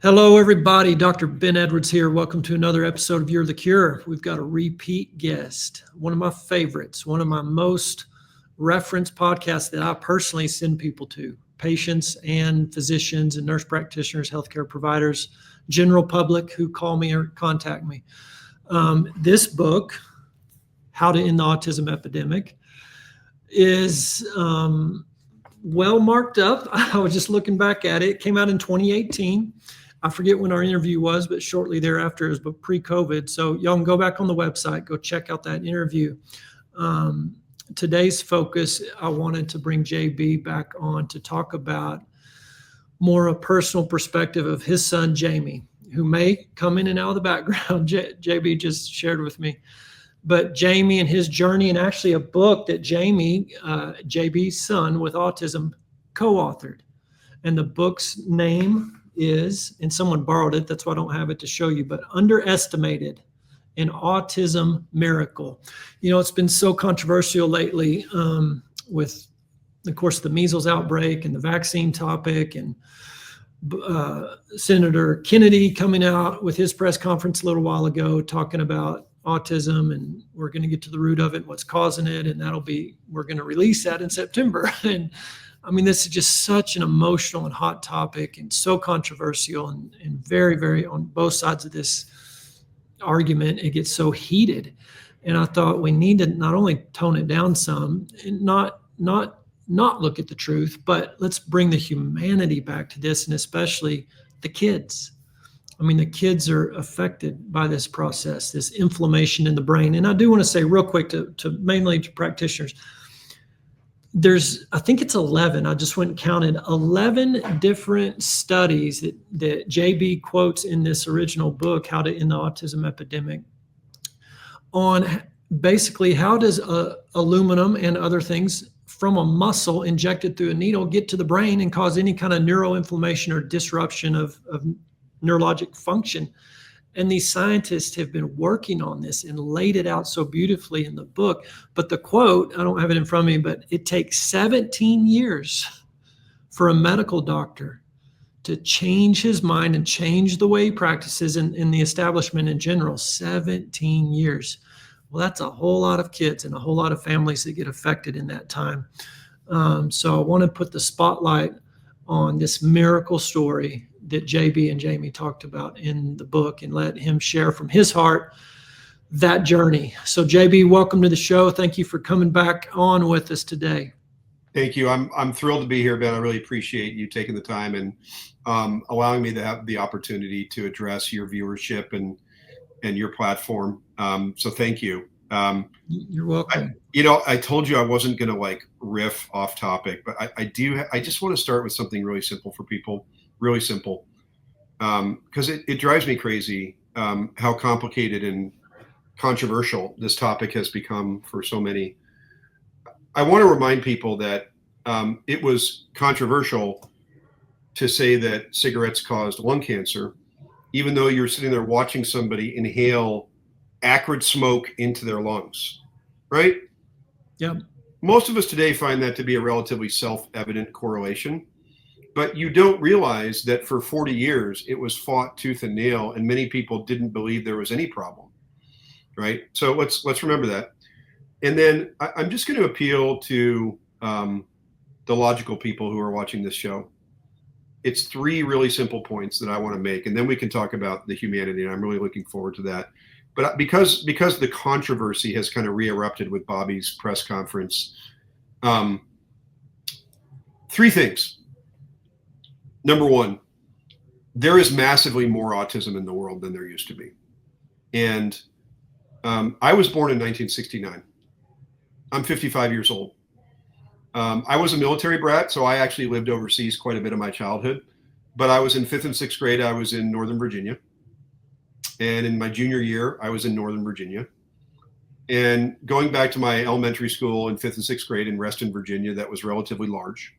Hello, everybody. Dr. Ben Edwards here. Welcome to another episode of You're the Cure. We've got a repeat guest, one of my favorites, one of my most referenced podcasts that I personally send people to, patients and physicians and nurse practitioners, healthcare providers, general public who call me or contact me. This book, How to End the Autism Epidemic, is well marked up. I was just looking back at it. It came out in 2018. I forget when our interview was, but shortly thereafter, it was pre-COVID. So y'all can go back on the website, go check out that interview. Today's focus, I wanted to bring JB back on to talk about more a personal perspective of his son, Jamie, who may come in and out of the background. JB just shared with me. But Jamie and his journey, and actually a book that Jamie, JB's son with autism, co-authored. And the book's name is, and someone borrowed it, that's why I don't have it to show you, but Underestimated, an Autism Miracle. You know, it's been so controversial lately with, of course, the measles outbreak and the vaccine topic, and Senator Kennedy coming out with his press conference a little while ago talking about autism, and we're going to get to the root of it, what's causing it, and we're going to release that in September. And I mean, this is just such an emotional and hot topic and so controversial and very, very on both sides of this argument, it gets so heated. And I thought we need to not only tone it down some and not look at the truth, but let's bring the humanity back to this, and especially the kids. I mean, the kids are affected by this process, this inflammation in the brain. And I do want to say real quick to mainly to practitioners, I think it's 11, I just went and counted 11 different studies that JB quotes in this original book, How to End the Autism Epidemic, on basically how does aluminum and other things from a muscle injected through a needle get to the brain and cause any kind of neuroinflammation or disruption of neurologic function. And these scientists have been working on this and laid it out so beautifully in the book. But the quote, I don't have it in front of me, but it takes 17 years for a medical doctor to change his mind and change the way he practices in the establishment in general. 17 years. Well, that's a whole lot of kids and a whole lot of families that get affected in that time. So I want to put the spotlight on this miracle story that JB and Jamie talked about in the book and let him share from his heart that journey. So JB, welcome to the show. Thank you for coming back on with us today. Thank you. I'm thrilled to be here, Ben. I really appreciate you taking the time and allowing me to have the opportunity to address your viewership and your platform. So thank you. You're welcome. I told you I wasn't going to riff off topic, but I just want to start with something really simple for people. Really simple, because it drives me crazy how complicated and controversial this topic has become for so many. I want to remind people that it was controversial to say that cigarettes caused lung cancer, even though you're sitting there watching somebody inhale acrid smoke into their lungs, right? Yeah. Most of us today find that to be a relatively self-evident correlation. But you don't realize that for 40 years, it was fought tooth and nail, and many people didn't believe there was any problem, right? So let's remember that. And then I'm just going to appeal to the logical people who are watching this show. It's 3 really simple points that I want to make, and then we can talk about the humanity, and I'm really looking forward to that. But because the controversy has kind of re-erupted with Bobby's press conference, 3 things. Number 1, there is massively more autism in the world than there used to be. And I was born in 1969. I'm 55 years old. I was a military brat, so I actually lived overseas quite a bit of my childhood. But I was in 5th and 6th grade, I was in Northern Virginia. And in my junior year, I was in Northern Virginia. And going back to my elementary school in 5th and 6th grade in Reston, Virginia, that was relatively large,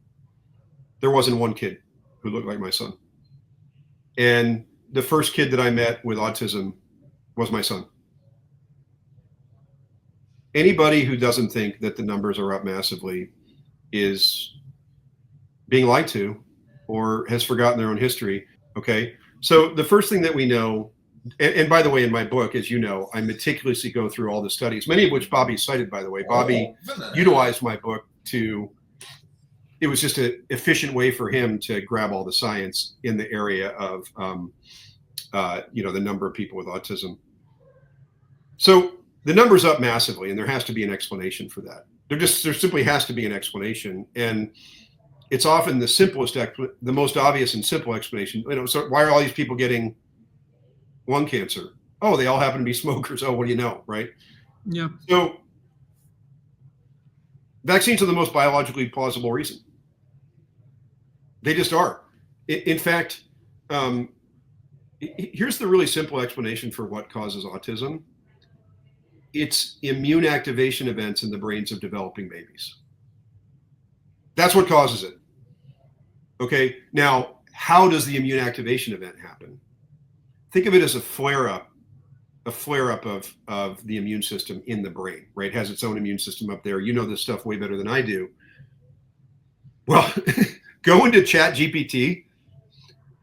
there wasn't one kid who looked like my son. And the first kid that I met with autism was my son. Anybody who doesn't think that the numbers are up massively is being lied to or has forgotten their own history. Okay. So the first thing that we know, and by the way, in my book, as you know, I meticulously go through all the studies, many of which Bobby cited, by the way. Bobby utilized my book it was just an efficient way for him to grab all the science in the area of, the number of people with autism. So the number's up massively, and there has to be an explanation for that. There simply has to be an explanation. And it's often the most obvious and simple explanation. So why are all these people getting lung cancer? Oh, they all happen to be smokers. Oh, what do you know, right? Yeah. So vaccines are the most biologically plausible reason. They just are. In fact, here's the really simple explanation for what causes autism. It's immune activation events in the brains of developing babies. That's what causes it. Okay, now, how does the immune activation event happen? Think of it as a flare-up of the immune system in the brain, right? It has its own immune system up there. You know this stuff way better than I do. Well, go into ChatGPT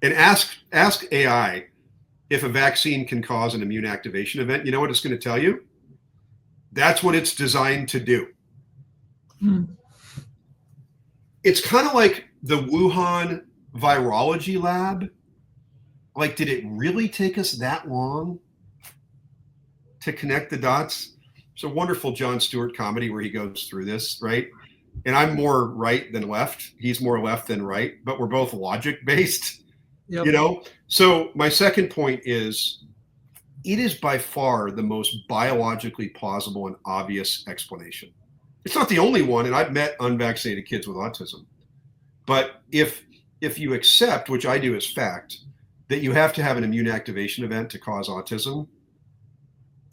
and ask AI if a vaccine can cause an immune activation event. You know what it's going to tell you? That's what it's designed to do. It's kind of like the Wuhan virology lab. Like, did it really take us that long to connect the dots? It's a wonderful Jon Stewart comedy where he goes through this, right? And I'm more right than left. He's more left than right, but we're both logic based, So my second point is, it is by far the most biologically plausible and obvious explanation. It's not the only one, and I've met unvaccinated kids with autism. But if you accept, which I do as fact, that you have to have an immune activation event to cause autism,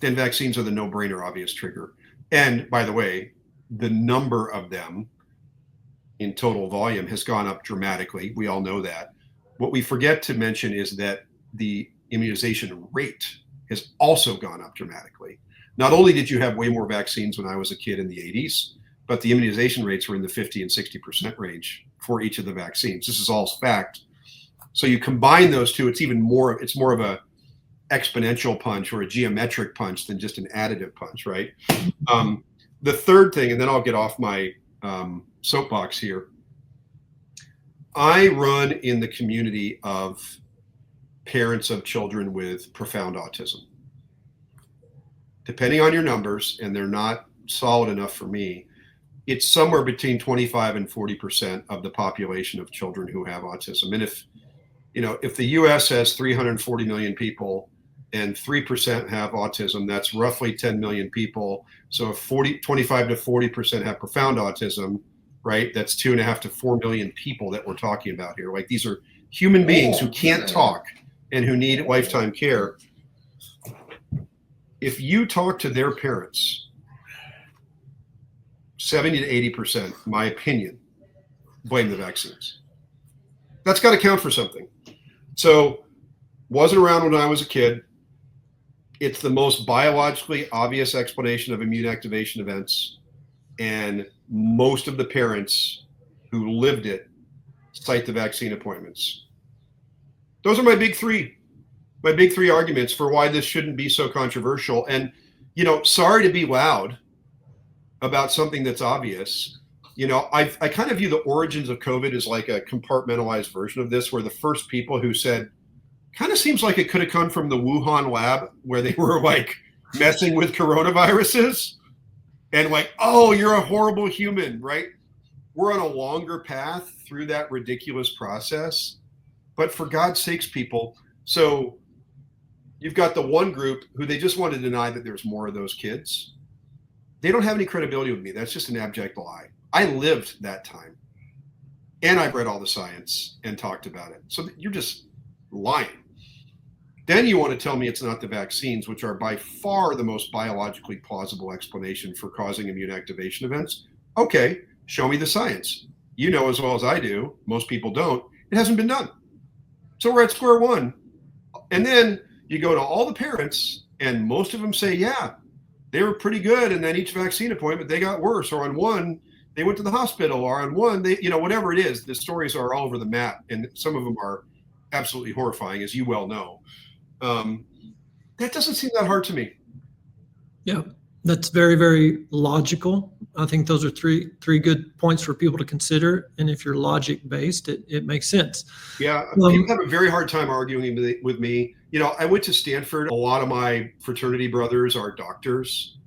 then vaccines are the no-brainer obvious trigger. And by the way, the number of them in total volume has gone up dramatically. We all know that. What we forget to mention is that the immunization rate has also gone up dramatically. Not only did you have way more vaccines when I was a kid in the 80s, but the immunization rates were in the 50 and 60% range for each of the vaccines. This is all fact. So you combine those two, it's more of a exponential punch or a geometric punch than just an additive punch, right? The third thing, and then I'll get off my soapbox here. I run in the community of parents of children with profound autism. Depending on your numbers, and they're not solid enough for me, it's somewhere between 25 and 40% of the population of children who have autism. And if the US has 340 million people and 3% have autism, that's roughly 10 million people. So if 25 to 40% have profound autism, right, that's 2.5 to 4 million people that we're talking about here. Like, these are human beings who can't talk and who need lifetime care. If you talk to their parents, 70 to 80%, my opinion, blame the vaccines. That's got to count for something. So, wasn't around when I was a kid. It's the most biologically obvious explanation of immune activation events. And most of the parents who lived it cite the vaccine appointments. Those are my big three arguments for why this shouldn't be so controversial. And, sorry to be loud about something that's obvious. I kind of view the origins of COVID as like a compartmentalized version of this, where the first people who said, kind of seems like it could have come from the Wuhan lab where they were like messing with coronaviruses and like, oh, you're a horrible human, right? We're on a longer path through that ridiculous process. But for God's sakes, people, so you've got the one group who they just want to deny that there's more of those kids. They don't have any credibility with me. That's just an abject lie. I lived that time. And I've read all the science and talked about it. So you're just lying. Then you want to tell me it's not the vaccines, which are by far the most biologically plausible explanation for causing immune activation events. Okay, show me the science. You know as well as I do, most people don't. It hasn't been done. So we're at square one. And then you go to all the parents, and most of them say, yeah, they were pretty good. And then each vaccine appointment, they got worse. Or on one, they went to the hospital. Or on one, they, whatever it is, the stories are all over the map. And some of them are absolutely horrifying, as you well know. That doesn't seem that hard to me. Yeah, that's very, very logical. I think those are three good points for people to consider. And if you're logic based, it makes sense. Yeah, people have a very hard time arguing with me. You know, I went to Stanford. A lot of my fraternity brothers are doctors,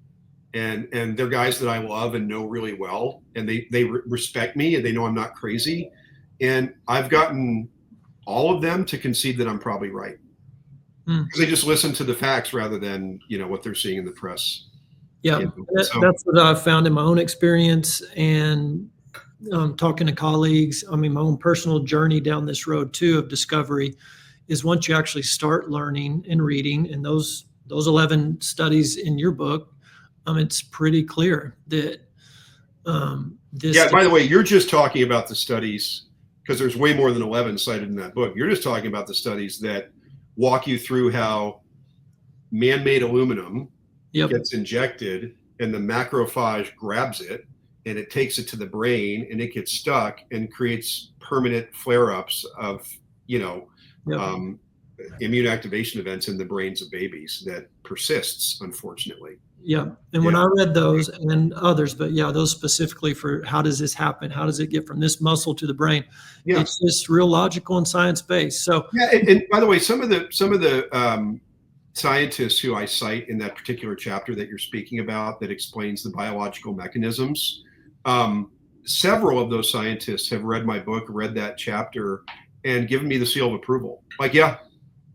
and they're guys that I love and know really well, and they respect me and they know I'm not crazy. And I've gotten all of them to concede that I'm probably right, because they just listen to the facts rather than, you know, what they're seeing in the press. Yeah, You know? So, that's what I've found in my own experience and talking to colleagues. I mean, my own personal journey down this road too of discovery is once you actually start learning and reading, and those 11 studies in your book, it's pretty clear that this. yeah, by the way, you're just talking about the studies, because there's way more than 11 cited in that book. You're just talking about the studies that walk you through how man-made aluminum Yep. gets injected and the macrophage grabs it and it takes it to the brain and it gets stuck and creates permanent flare-ups of, you know, Yep. Immune activation events in the brains of babies that persists, unfortunately. Yeah. And when I read those and others, but yeah, those specifically for how does this happen? How does it get from this muscle to the brain? Yeah. It's just real logical and science based. So yeah, and by the way, some of the scientists who I cite in that particular chapter that you're speaking about that explains the biological mechanisms, several of those scientists have read my book, read that chapter, and given me the seal of approval. Like, yeah,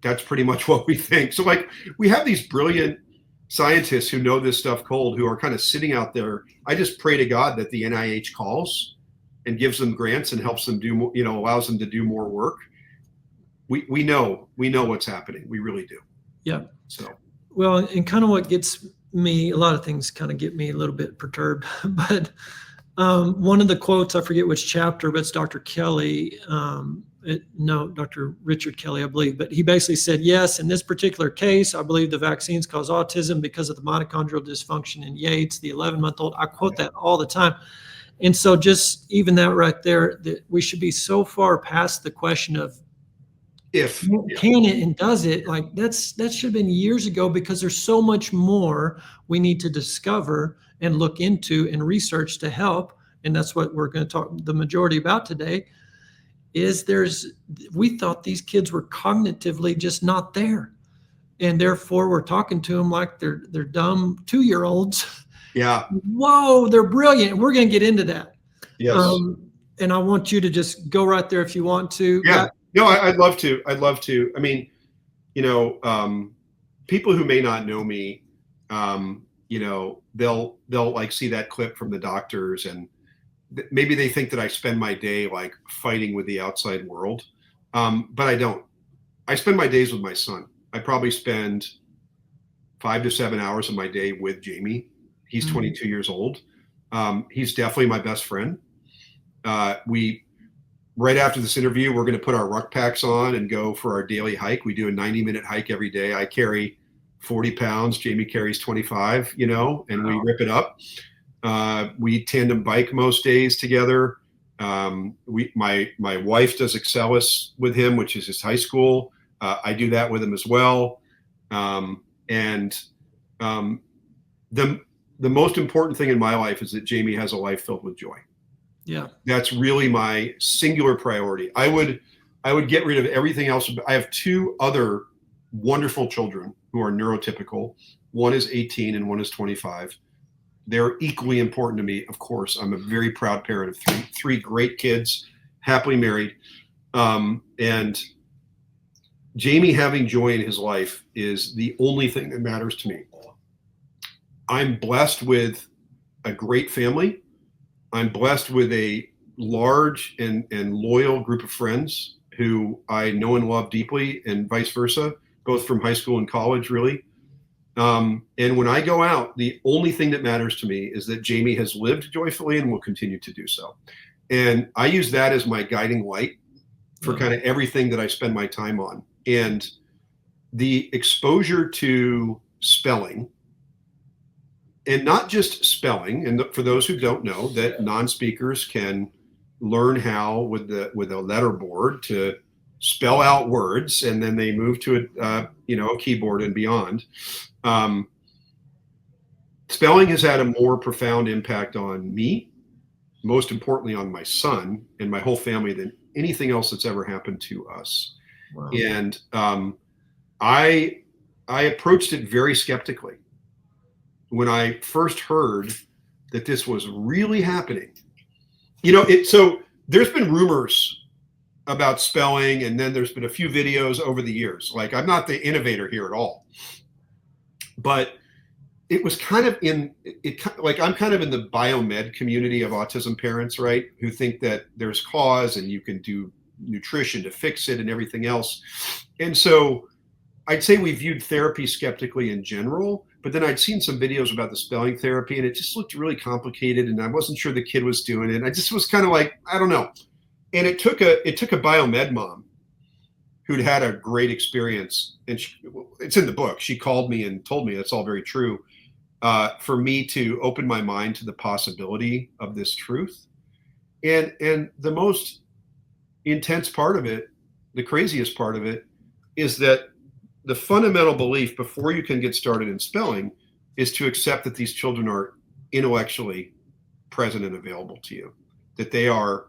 that's pretty much what we think. So like, we have these brilliant scientists who know this stuff cold, who are kind of sitting out there. I just pray to God that the NIH calls and gives them grants and helps them do more, you know, allows them to do more work. We know what's happening. We really do. yeah. So, Well, and kind of what gets me, a lot of things kind of get me a little bit perturbed, but one of the quotes, I forget which chapter, but it's Dr. Kelly, Dr. Richard Kelly, I believe, but he basically said, yes, in this particular case, I believe the vaccines cause autism because of the mitochondrial dysfunction in Yates, the 11-month-old. I quote that all the time. And so just even that right there, that we should be so far past the question of can it and does it, like that should have been years ago, because there's so much more we need to discover and look into and research to help. And that's what we're going to talk the majority about today is we thought these kids were cognitively just not there. And therefore we're talking to them like they're dumb 2-year-olds. Yeah. Whoa, they're brilliant. We're going to get into that. Yes. And I want you to just go right there if you want to. Yeah. No, I'd love to. I'd love to. I mean, you know, people who may not know me, you know, they'll like see that clip from the doctors, and maybe they think that I spend my day like fighting with the outside world, but I don't. I spend my days with my son. I probably spend 5 to 7 hours of my day with Jamie. He's 22 years old. He's definitely my best friend. Right after this interview, we're going to put our ruck packs on and go for our daily hike. We do a 90-minute hike every day. I carry 40 pounds. Jamie carries 25, you know, and we rip it up. We tandem bike most days together. My wife does Excellus with him, which is his high school. I do that with him as well. And the most important thing in my life is that Jamie has a life filled with joy. Yeah. That's really my singular priority. I would get rid of everything else. I have 2 other wonderful children who are neurotypical. One is 18 and one is 25. They're equally important to me. Of course, I'm a very proud parent of three great kids, happily married. And Jamie having joy in his life is the only thing that matters to me. I'm blessed with a great family. I'm blessed with a large and loyal group of friends who I know and love deeply, and vice versa, both from high school and college, really. And when I go out, the only thing that matters to me is that Jamie has lived joyfully and will continue to do so. And I use that as my guiding light for kind of everything that I spend my time on. And the exposure to spelling, and not just spelling, and for those who don't know, that non-speakers can learn how with a letter board to spell out words, and then they move to a keyboard and beyond. Spelling has had a more profound impact on me, most importantly on my son and my whole family, than anything else that's ever happened to us. Wow. And I approached it very skeptically when I first heard that this was really happening. So there's been rumors about spelling, and then there's been a few videos over the years. Like, I'm not the innovator here at all, but it was kind of I'm kind of in the biomed community of autism parents, right? Who think that there's cause and you can do nutrition to fix it and everything else. And so I'd say we viewed therapy skeptically in general, but then I'd seen some videos about the spelling therapy, and it just looked really complicated, and I wasn't sure the kid was doing it. And I just was kind of like, I don't know. And it took a biomed mom who'd had a great experience, and it's in the book. She called me and told me that's all very true. For me to open my mind to the possibility of this truth. And the most intense part of it, the craziest part of it, is that the fundamental belief before you can get started in spelling is to accept that these children are intellectually present and available to you, that they are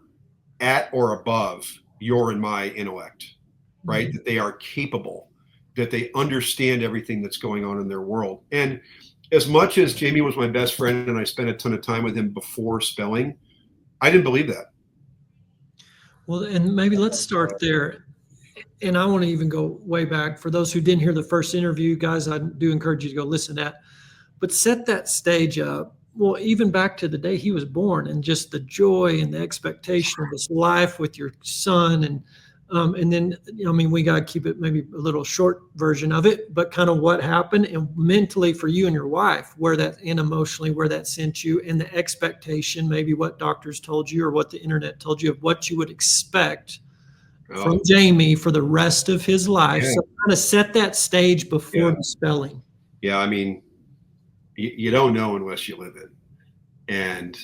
at or above your and my intellect, right? Mm-hmm. That they are capable, that they understand everything that's going on in their world. And as much as Jamie was my best friend and I spent a ton of time with him before spelling, I didn't believe that. Well, and maybe let's start there. And I want to even go way back. For those who didn't hear the first interview, guys, I do encourage you to go listen to that. But set that stage up. Well, even back to the day he was born, and just the joy and the expectation of this life with your son. And then, we got to keep it maybe a little short version of it, but kind of what happened and mentally for you and your wife, and emotionally where that sent you, and the expectation, maybe what doctors told you or what the internet told you of what you would expect from Jamie for the rest of his life. So kind of set that stage before the spelling. Yeah. You don't know unless you live it. And,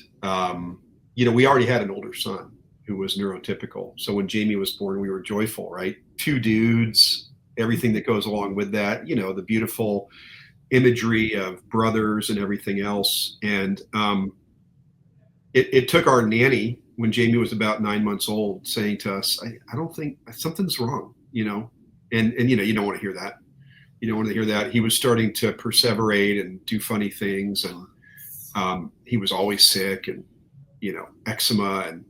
we already had an older son who was neurotypical. So when Jamie was born, we were joyful, right? 2 dudes, everything that goes along with that, the beautiful imagery of brothers and everything else. And it took our nanny when Jamie was about 9 months old saying to us, I don't think something's wrong, and you don't want to hear that. You don't want to hear that. He was starting to perseverate and do funny things. And he was always sick, and, eczema, and,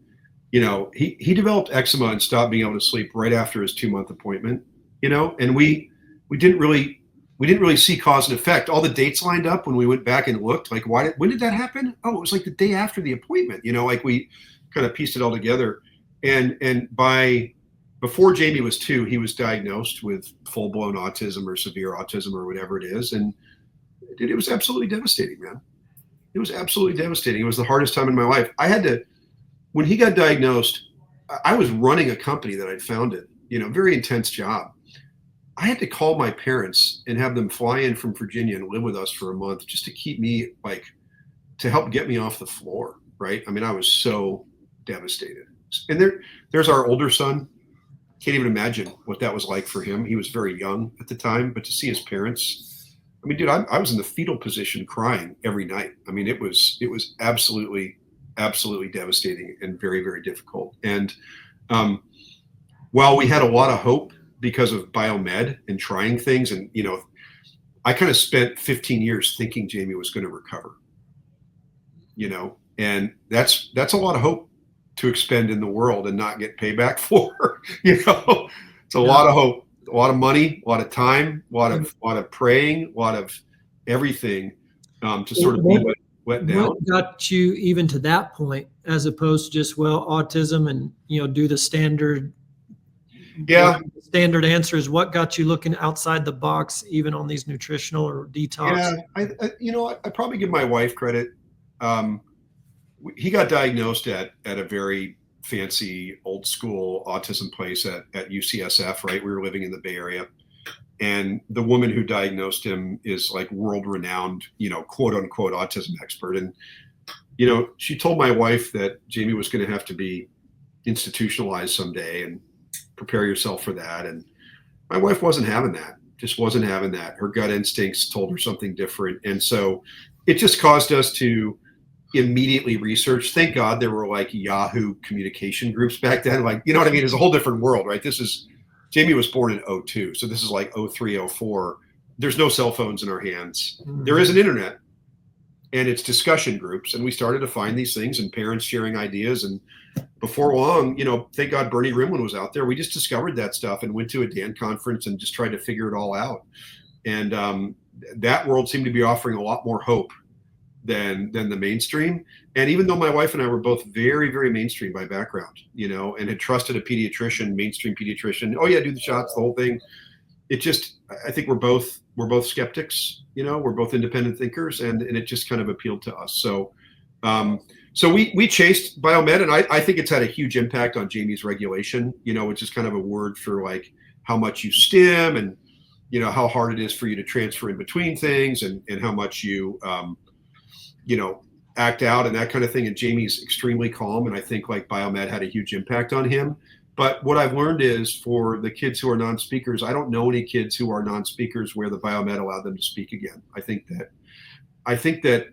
he developed eczema and stopped being able to sleep right after his 2-month appointment, and we didn't really see cause and effect. All the dates lined up when we went back and looked, like, when did that happen? Oh, it was like the day after the appointment, like we kind of pieced it all together. And before Jamie was 2, he was diagnosed with full-blown autism or severe autism or whatever it is. And it was absolutely devastating, man. It was absolutely devastating. It was the hardest time in my life. When he got diagnosed, I was running a company that I'd founded, very intense job. I had to call my parents and have them fly in from Virginia and live with us for a month just to keep me, to help get me off the floor, right? I was so devastated. And there's our older son. Can't even imagine what that was like for him. He was very young at the time, but to see his parents, dude, I was in the fetal position crying every night. It was absolutely devastating and very, very difficult. And while we had a lot of hope because of biomed and trying things, and I kind of spent 15 years thinking Jamie was going to recover, and that's a lot of hope to expend in the world and not get payback for. It's a lot of hope, a lot of money, a lot of time, a lot of praying, a lot of everything to sort of be wet down. What got you even to that point, as opposed to just, autism and, do the standard? Yeah. The standard answer is what got you looking outside the box, even on these nutritional or detox? Yeah. I probably give my wife credit. He got diagnosed at a very fancy old school autism place at UCSF, right? We were living in the Bay Area. And the woman who diagnosed him is like world renowned, quote unquote autism expert. And, she told my wife that Jamie was going to have to be institutionalized someday and prepare yourself for that. And my wife wasn't having that, just wasn't having that. Her gut instincts told her something different. And so it just caused us to immediately research. Thank God there were like Yahoo communication groups back then. Like, you know what I mean? It's a whole different world, right? Jamie was born in 02. So this is like 03, 04. There's no cell phones in our hands. There is an internet and it's discussion groups. And we started to find these things and parents sharing ideas. And before long, thank God Bernie Rimland was out there. We just discovered that stuff and went to a Dan conference and just tried to figure it all out. And that world seemed to be offering a lot more hope than the mainstream. And even though my wife and I were both very, very mainstream by background, and had trusted a pediatrician, mainstream pediatrician, oh yeah, do the shots, the whole thing. I think we're both skeptics, we're both independent thinkers, and it just kind of appealed to us. So we chased biomed, and I think it's had a huge impact on Jamie's regulation, which is kind of a word for like how much you stim and, how hard it is for you to transfer in between things and how much you, act out and that kind of thing. And Jamie's extremely calm. And I think like biomed had a huge impact on him. But what I've learned is for the kids who are non-speakers, I don't know any kids who are non-speakers where the biomed allowed them to speak again. I think that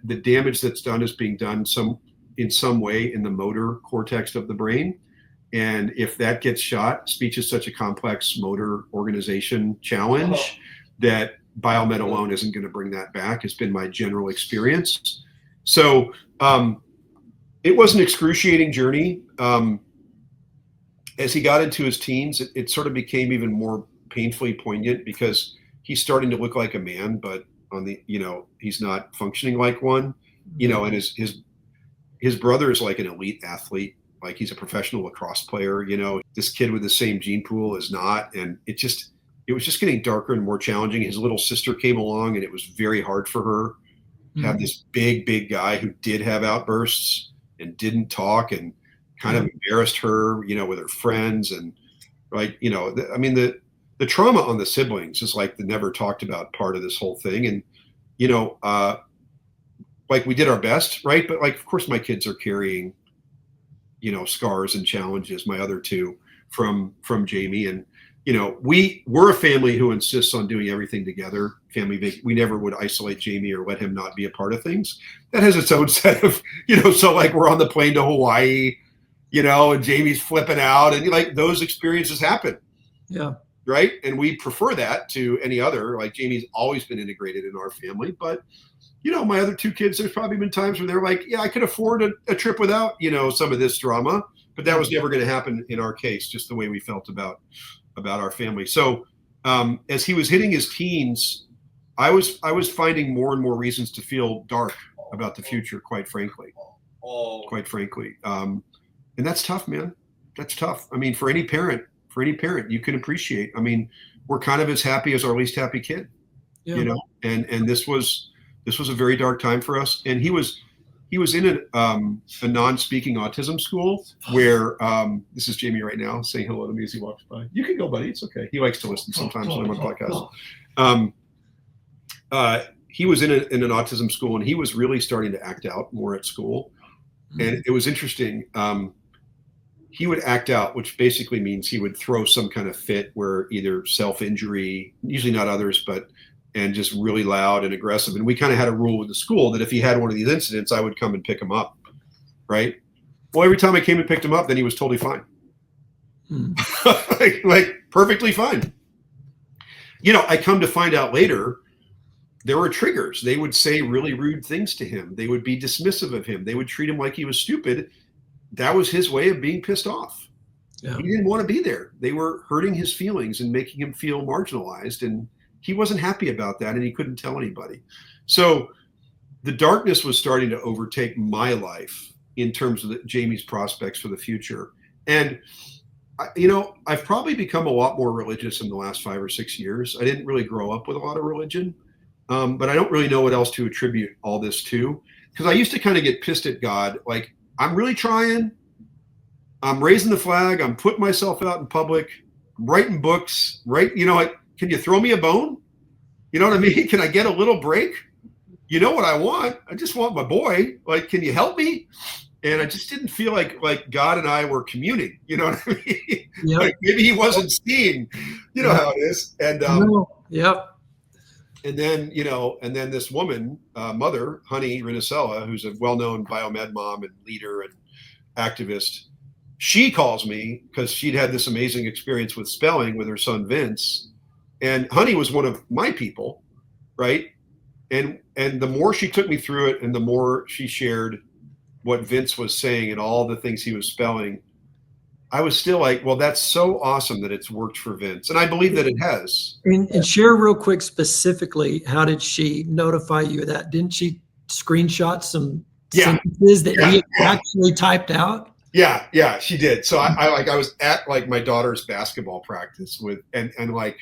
the damage that's done is being done in some way in the motor cortex of the brain. And if that gets shot, speech is such a complex motor organization challenge that biomed alone isn't going to bring that back, has been my general experience. So it was an excruciating journey. As he got into his teens, it sort of became even more painfully poignant because he's starting to look like a man, but he's not functioning like one, and his brother is like an elite athlete. Like he's a professional lacrosse player, this kid with the same gene pool is not. And it was just getting darker and more challenging. His little sister came along and it was very hard for her to have this big guy who did have outbursts and didn't talk and kind of embarrassed her, with her friends. And the trauma on the siblings is like the never talked about part of this whole thing. And, like we did our best, right? But like, of course my kids are carrying, scars and challenges, my other two from Jamie. And, we're a family who insists on doing everything together. We never would isolate Jamie or let him not be a part of things. That has its own set of, so like we're on the plane to Hawaii, and Jamie's flipping out and like those experiences happen. Yeah. Right. And we prefer that to any other, like Jamie's always been integrated in our family, but my other two kids, there's probably been times where they're like, yeah, I could afford a trip without, some of this drama, but that was never going to happen in our case, just the way we felt about our family. So as he was hitting his teens, I was finding more and more reasons to feel dark about the future, quite frankly. And that's tough, man. That's tough. I mean, for any parent, you can appreciate. I mean, we're kind of as happy as our least happy kid, and this was a very dark time for us. And he was in a non-speaking autism school where this is Jamie right now saying hello to me as he walks by. You can go, buddy. It's okay. He likes to listen sometimes when I'm on podcasts. He was in an autism school, and he was really starting to act out more at school. And it was interesting. He would act out, which basically means he would throw some kind of fit where either self-injury, usually not others, and just really loud and aggressive. And we kind of had a rule with the school that if he had one of these incidents, I would come and pick him up. Right. Well, every time I came and picked him up, then he was totally fine. like perfectly fine. I come to find out later, there were triggers. They would say really rude things to him. They would be dismissive of him. They would treat him like he was stupid. That was his way of being pissed off. Yeah. He didn't want to be there. They were hurting his feelings and making him feel marginalized. And he wasn't happy about that, and he couldn't tell anybody. So the darkness was starting to overtake my life in terms of Jamie's prospects for the future. And, I've probably become a lot more religious in the last 5 or 6 years. I didn't really grow up with a lot of religion, but I don't really know what else to attribute all this to, because I used to kind of get pissed at God. Like, I'm really trying. I'm raising the flag. I'm putting myself out in public. I'm writing books, right? Can you throw me a bone? You know what I mean? Can I get a little break? You know what I want? I just want my boy. Like, can you help me? And I just didn't feel like God and I were communing, you know what I mean? Yep. Like maybe he wasn't seeing, you know how it is. And Yep. and then this woman, mother, Honey Rinicella, who's a well-known biomed mom and leader and activist, she calls me because she'd had this amazing experience with spelling with her son Vince. And Honey was one of my people, right? And the more she took me through it and the more she shared what Vince was saying and all the things he was spelling, I was still like, well, that's so awesome that it's worked for Vince. And I believe that it has. And share real quick specifically, how did she notify you of that? Didn't she screenshot some sentences that he actually typed out? Yeah, she did. So I was at like my daughter's basketball practice with and like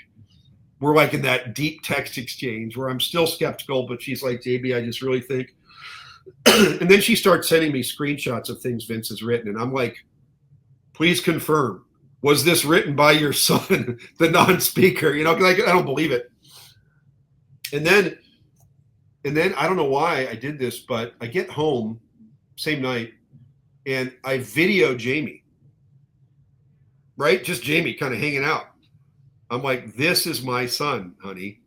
we're like in that deep text exchange where I'm still skeptical, but she's like, JB, I just really think. And then she starts sending me screenshots of things Vince has written. And I'm like, please confirm, was this written by your son, the non-speaker? You know, like I don't believe it. And then I don't know why I did this, but I get home same night and I video Jamie, right? Just Jamie kind of hanging out. I'm like, this is my son, honey.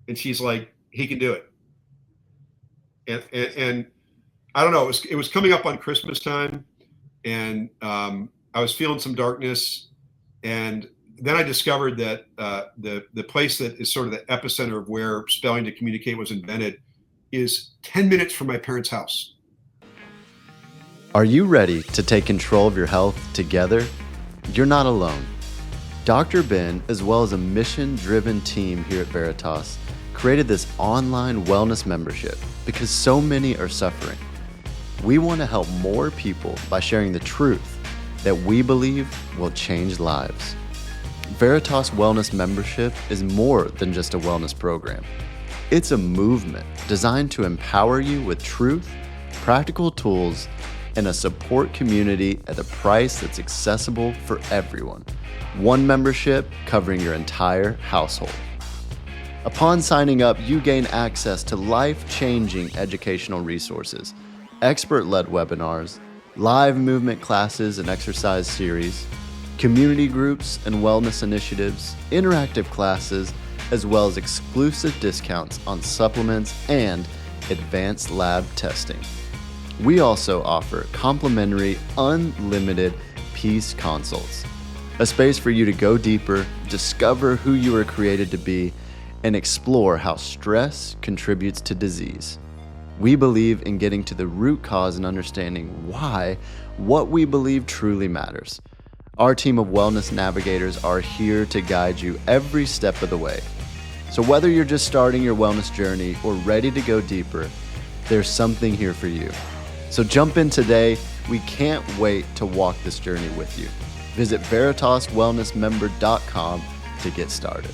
And she's like, he can do it. And I don't know, it was coming up on Christmas time. And I was feeling some darkness. And then I discovered that the place that is sort of the epicenter of where spelling to communicate was invented is 10 minutes from my parents' house. Are you ready to take control of your health together? You're not alone. Dr. Ben, as well as a mission-driven team here at Veritas, created this online wellness membership because so many are suffering. We want to help more people by sharing the truth that we believe will change lives. Veritas Wellness Membership is more than just a wellness program. It's a movement designed to empower you with truth, practical tools, and a support community at a price that's accessible for everyone. One membership covering your entire household. Upon signing up, you gain access to life-changing educational resources, expert-led webinars, live movement classes and exercise series, community groups and wellness initiatives, interactive classes, as well as exclusive discounts on supplements and advanced lab testing. We also offer complimentary, unlimited peace consults, a space for you to go deeper, discover who you were created to be, and explore how stress contributes to disease. We believe in getting to the root cause and understanding why what we believe truly matters. Our team of wellness navigators are here to guide you every step of the way. So whether you're just starting your wellness journey or ready to go deeper, there's something here for you. So jump in today. We can't wait to walk this journey with you. Visit VeritasWellnessMember.com to get started.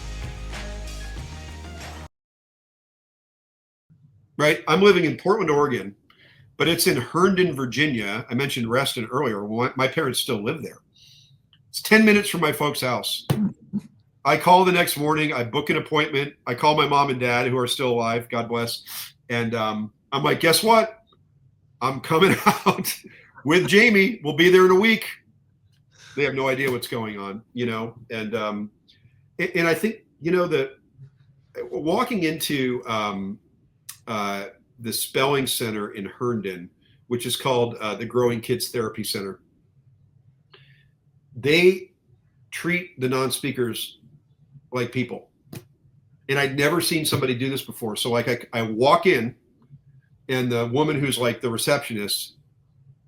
Right. I'm living in Portland, Oregon, but it's in Herndon, Virginia. I mentioned Reston earlier. My parents still live there. It's 10 minutes from my folks' house. I call the next morning. I book an appointment. I call my mom and dad, who are still alive, God bless. And I'm like, guess what? I'm coming out with Jamie. We'll be there in a week. They have no idea what's going on, you know. And I think, you know, that walking into the Spelling Center in Herndon, which is called the Growing Kids Therapy Center, they treat the non-speakers like people. And I'd never seen somebody do this before. So like I walk in and the woman who's like the receptionist,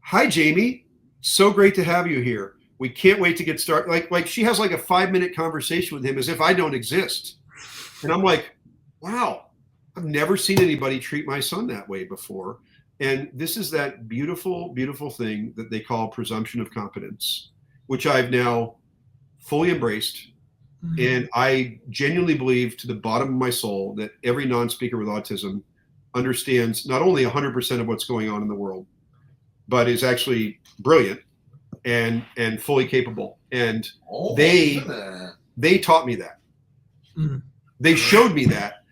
hi, Jamie, so great to have you here. We can't wait to get started. Like she has like a 5-minute conversation with him as if I don't exist. And I'm like, wow, I've never seen anybody treat my son that way before. And this is that beautiful, beautiful thing that they call presumption of competence, which I've now fully embraced. Mm-hmm. And I genuinely believe to the bottom of my soul that every non-speaker with autism understands not only 100% of what's going on in the world, but is actually brilliant and fully capable. And they taught me that. Mm-hmm. They showed me that.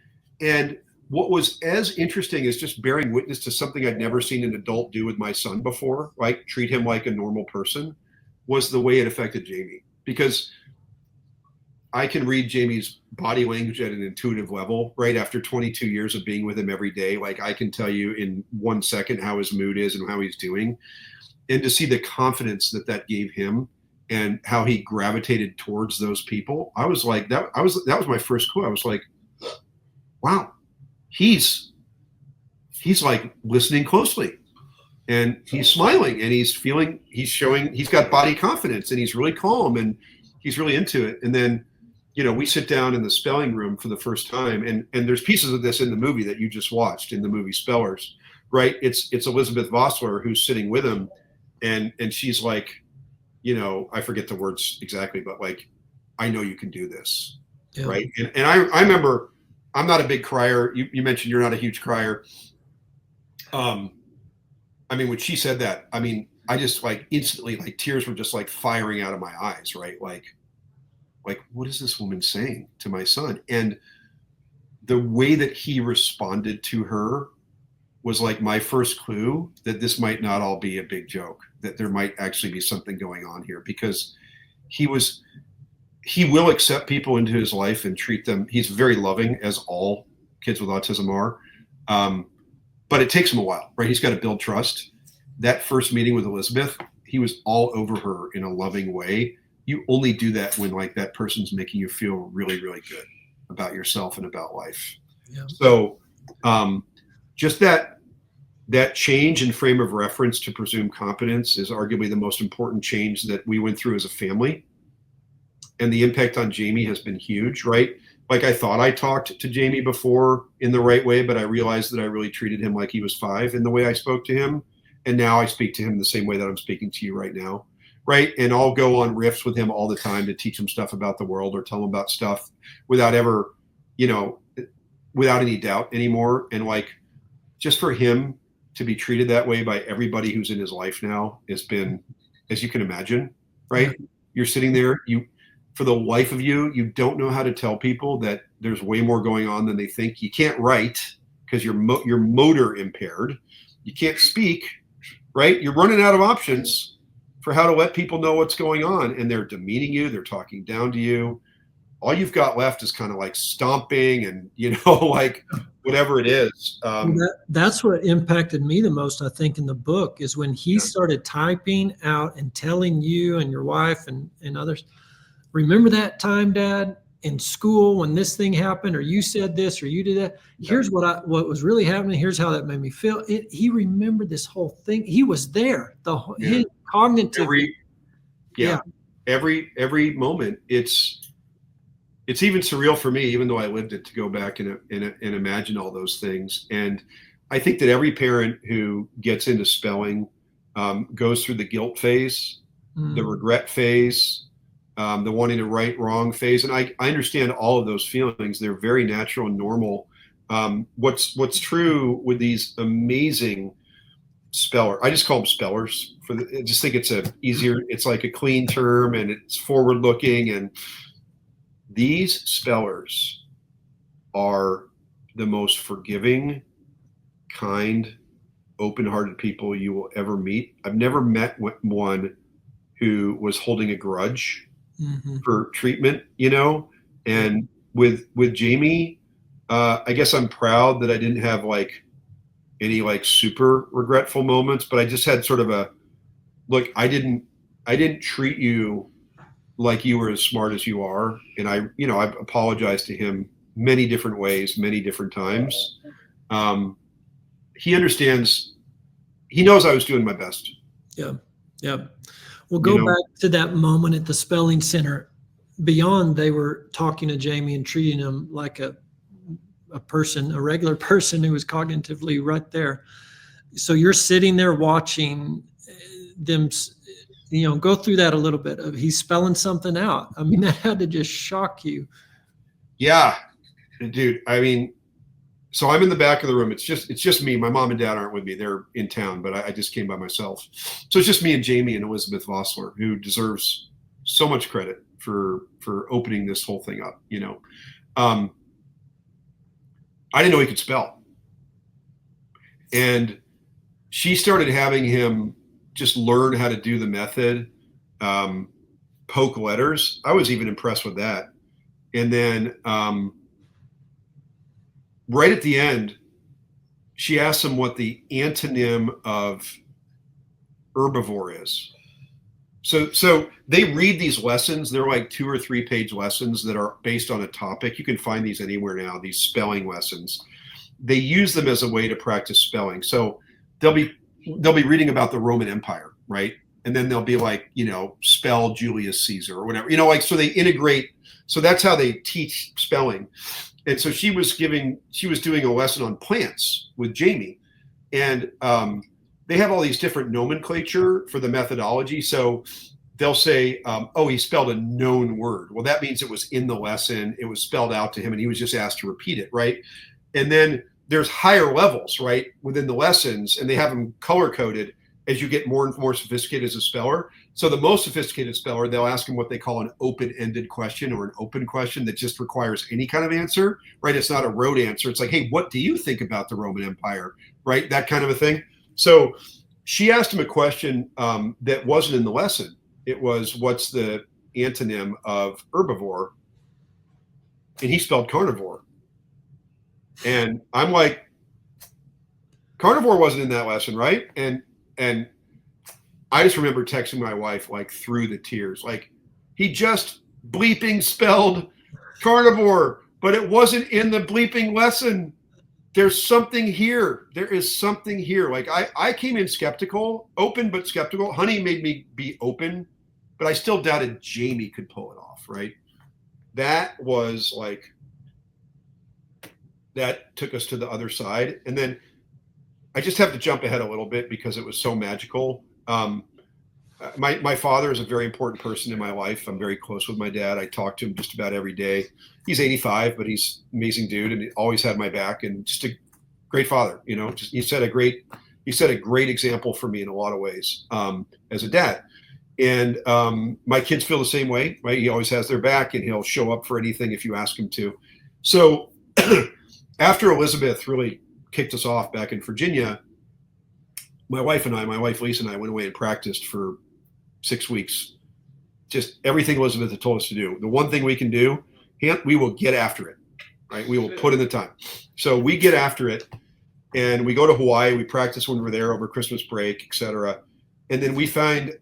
And what was as interesting as just bearing witness to something I'd never seen an adult do with my son before, right? Treat him like a normal person, was the way it affected Jamie. Because I can read Jamie's body language at an intuitive level, right? After 22 years of being with him every day, like I can tell you in 1 second how his mood is and how he's doing. And to see the confidence that that gave him and how he gravitated towards those people, I was like, that was my first clue. I was like, wow, he's like listening closely, and he's smiling, and he's showing, he's got body confidence, and he's really calm, and he's really into it. And then, we sit down in the spelling room for the first time, and there's pieces of this in the movie that you just watched in the movie Spellers, right? It's Elizabeth Vossler who's sitting with him, and she's like, I forget the words exactly, but like, I know you can do this. Yeah. Right. And I remember, I'm not a big crier. You mentioned you're not a huge crier. When she said that, I just like instantly, like tears were just like firing out of my eyes, right? Like, what is this woman saying to my son? And the way that he responded to her was like my first clue that this might not all be a big joke, that there might actually be something going on here, because he will accept people into his life and treat them. He's very loving, as all kids with autism are. But it takes him a while, right? He's got to build trust. That first meeting with Elizabeth, he was all over her in a loving way. You only do that when like that person's making you feel really, really good about yourself and about life. Yeah. So just that change in frame of reference to presume competence is arguably the most important change that we went through as a family. And the impact on Jamie has been huge, right? Like I thought I talked to Jamie before in the right way, but I realized that I really treated him like he was 5 in the way I spoke to him. And now I speak to him the same way that I'm speaking to you right now, right? And I'll go on riffs with him all the time to teach him stuff about the world or tell him about stuff without ever, without any doubt anymore. And like, just for him to be treated that way by everybody who's in his life now has been, as you can imagine, right? You're sitting there, for the life of you, you don't know how to tell people that there's way more going on than they think. You can't write because you're motor impaired. You can't speak, right? You're running out of options for how to let people know what's going on. And they're demeaning you. They're talking down to you. All you've got left is kind of like stomping and, like whatever it is. That's what impacted me the most, I think, in the book, is when he started typing out and telling you and your wife and others, remember that time, Dad, in school when this thing happened, or you said this, or you did that. Here's what was really happening. Here's how that made me feel. He remembered this whole thing. He was there. His cognitive. Every moment. It's even surreal for me, even though I lived it, to go back and imagine all those things. And I think that every parent who gets into spelling goes through the guilt phase, the regret phase, the wanting to right wrong phase. And I understand all of those feelings. They're very natural and normal. What's true with these amazing speller, I just call them spellers. I just think it's like a clean term, and it's forward looking. And these spellers are the most forgiving, kind, open-hearted people you will ever meet. I've never met one who was holding a grudge for treatment, and with Jamie, I guess I'm proud that I didn't have like any like super regretful moments, but I just had sort of look, I didn't treat you like you were as smart as you are. And I've apologized to him many different ways, many different times. He understands, he knows I was doing my best. Yeah. Yeah. We'll go back to that moment at the spelling center. Beyond, they were talking to Jamie and treating him like a regular person who was cognitively right there. So you're sitting there watching them, go through that a little bit of he's spelling something out. That had to just shock you. Yeah, dude. So I'm in the back of the room. It's just me. My mom and dad aren't with me. They're in town, but I just came by myself. So it's just me and Jamie and Elizabeth Vossler, who deserves so much credit for opening this whole thing up. I didn't know he could spell. And she started having him just learn how to do the method, poke letters. I was even impressed with that. And then right at the end, she asked him what the antonym of herbivore is. So they read these lessons. They're like 2 or 3 page lessons that are based on a topic. You can find these anywhere now, these spelling lessons. They use them as a way to practice spelling. So they'll be reading about the Roman Empire, right? And then they'll be like, spell Julius Caesar or whatever, like, so they integrate. So that's how they teach spelling. And so she was doing a lesson on plants with Jamie, and they have all these different nomenclature for the methodology. So they'll say, he spelled a known word. Well, that means it was in the lesson. It was spelled out to him and he was just asked to repeat it, right? And then there's higher levels, right, within the lessons, and they have them color-coded as you get more and more sophisticated as a speller. So the most sophisticated speller, they'll ask them what they call an open-ended question, or an open question that just requires any kind of answer, right? It's not a rote answer. It's like, hey, what do you think about the Roman Empire, right? That kind of a thing. So she asked him a question that wasn't in the lesson. It was, what's the antonym of herbivore? And he spelled carnivore. And I'm like, carnivore wasn't in that lesson, right? And I just remember texting my wife like through the tears, like, he just bleeping spelled carnivore, but it wasn't in the bleeping lesson. There's something here. There is something here. Like I came in skeptical, open but skeptical. Honey made me be open, but I still doubted Jamie could pull it off, right? That was like, that took us to the other side. And then I just have to jump ahead a little bit because it was so magical. My father is a very important person in my life. I'm very close with my dad. I talk to him just about every day. He's 85, but he's an amazing dude, and he always had my back, and just a great father. He set a great example for me in a lot of ways as a dad. And my kids feel the same way, right? He always has their back, and he'll show up for anything if you ask him to. So after Elizabeth really kicked us off back in Virginia, my wife Lisa and I went away and practiced for 6 weeks. Just everything Elizabeth had told us to do. The one thing we can do, we will get after it, right? We will put in the time. So we get after it, and we go to Hawaii. We practice when we're there over Christmas break, etc. And then we find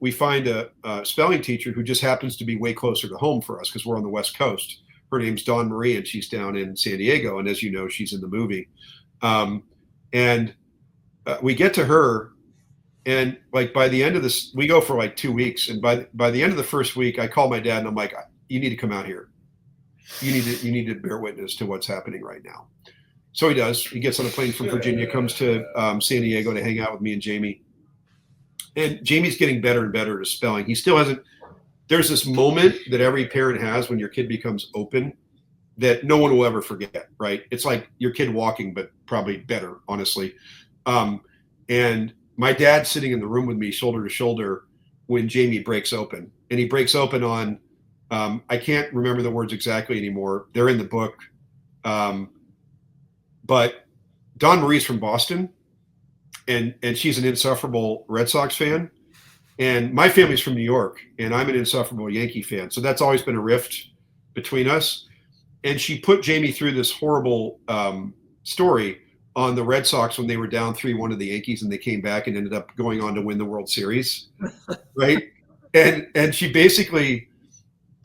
a spelling teacher who just happens to be way closer to home for us because we're on the West Coast. Her name's Dawn Marie, and she's down in San Diego. And as you know, she's in the movie. We get to her, and like by the end of this, we go for like 2 weeks. And by the end of the first week, I call my dad and I'm like, you need to come out here. You need to bear witness to what's happening right now. So he does. He gets on a plane from Virginia, comes to San Diego to hang out with me and Jamie. And Jamie's getting better and better at spelling. He still hasn't. There's this moment that every parent has when your kid becomes open that no one will ever forget, right? It's like your kid walking, but probably better, honestly. And my dad's sitting in the room with me, shoulder to shoulder, when Jamie breaks open. And he breaks open on, I can't remember the words exactly anymore. They're in the book. But Dawn Marie's from Boston, and she's an insufferable Red Sox fan. And my family's from New York, and I'm an insufferable Yankee fan. So that's always been a rift between us. And she put Jamie through this horrible story on the Red Sox when they were down 3-1 to the Yankees, and they came back and ended up going on to win the World Series, right? And she basically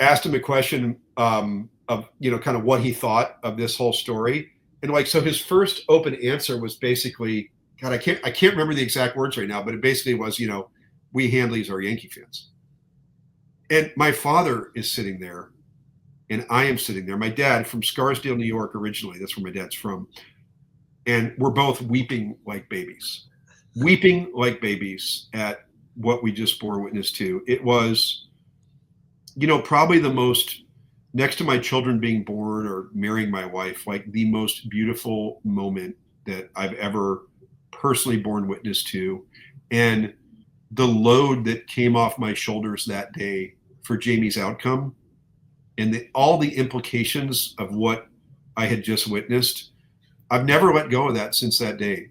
asked him a question of kind of what he thought of this whole story. And like, so his first open answer was basically, God, I can't remember the exact words right now, but it basically was, we Handleys are Yankee fans. And my father is sitting there, and I am sitting there. My dad from Scarsdale, New York, originally. That's where my dad's from. And we're both weeping like babies at what we just bore witness to. It was, probably the most, next to my children being born or marrying my wife, like the most beautiful moment that I've ever personally borne witness to. And the load that came off my shoulders that day for Jamie's outcome, and all the implications of what I had just witnessed, I've never let go of that since that day.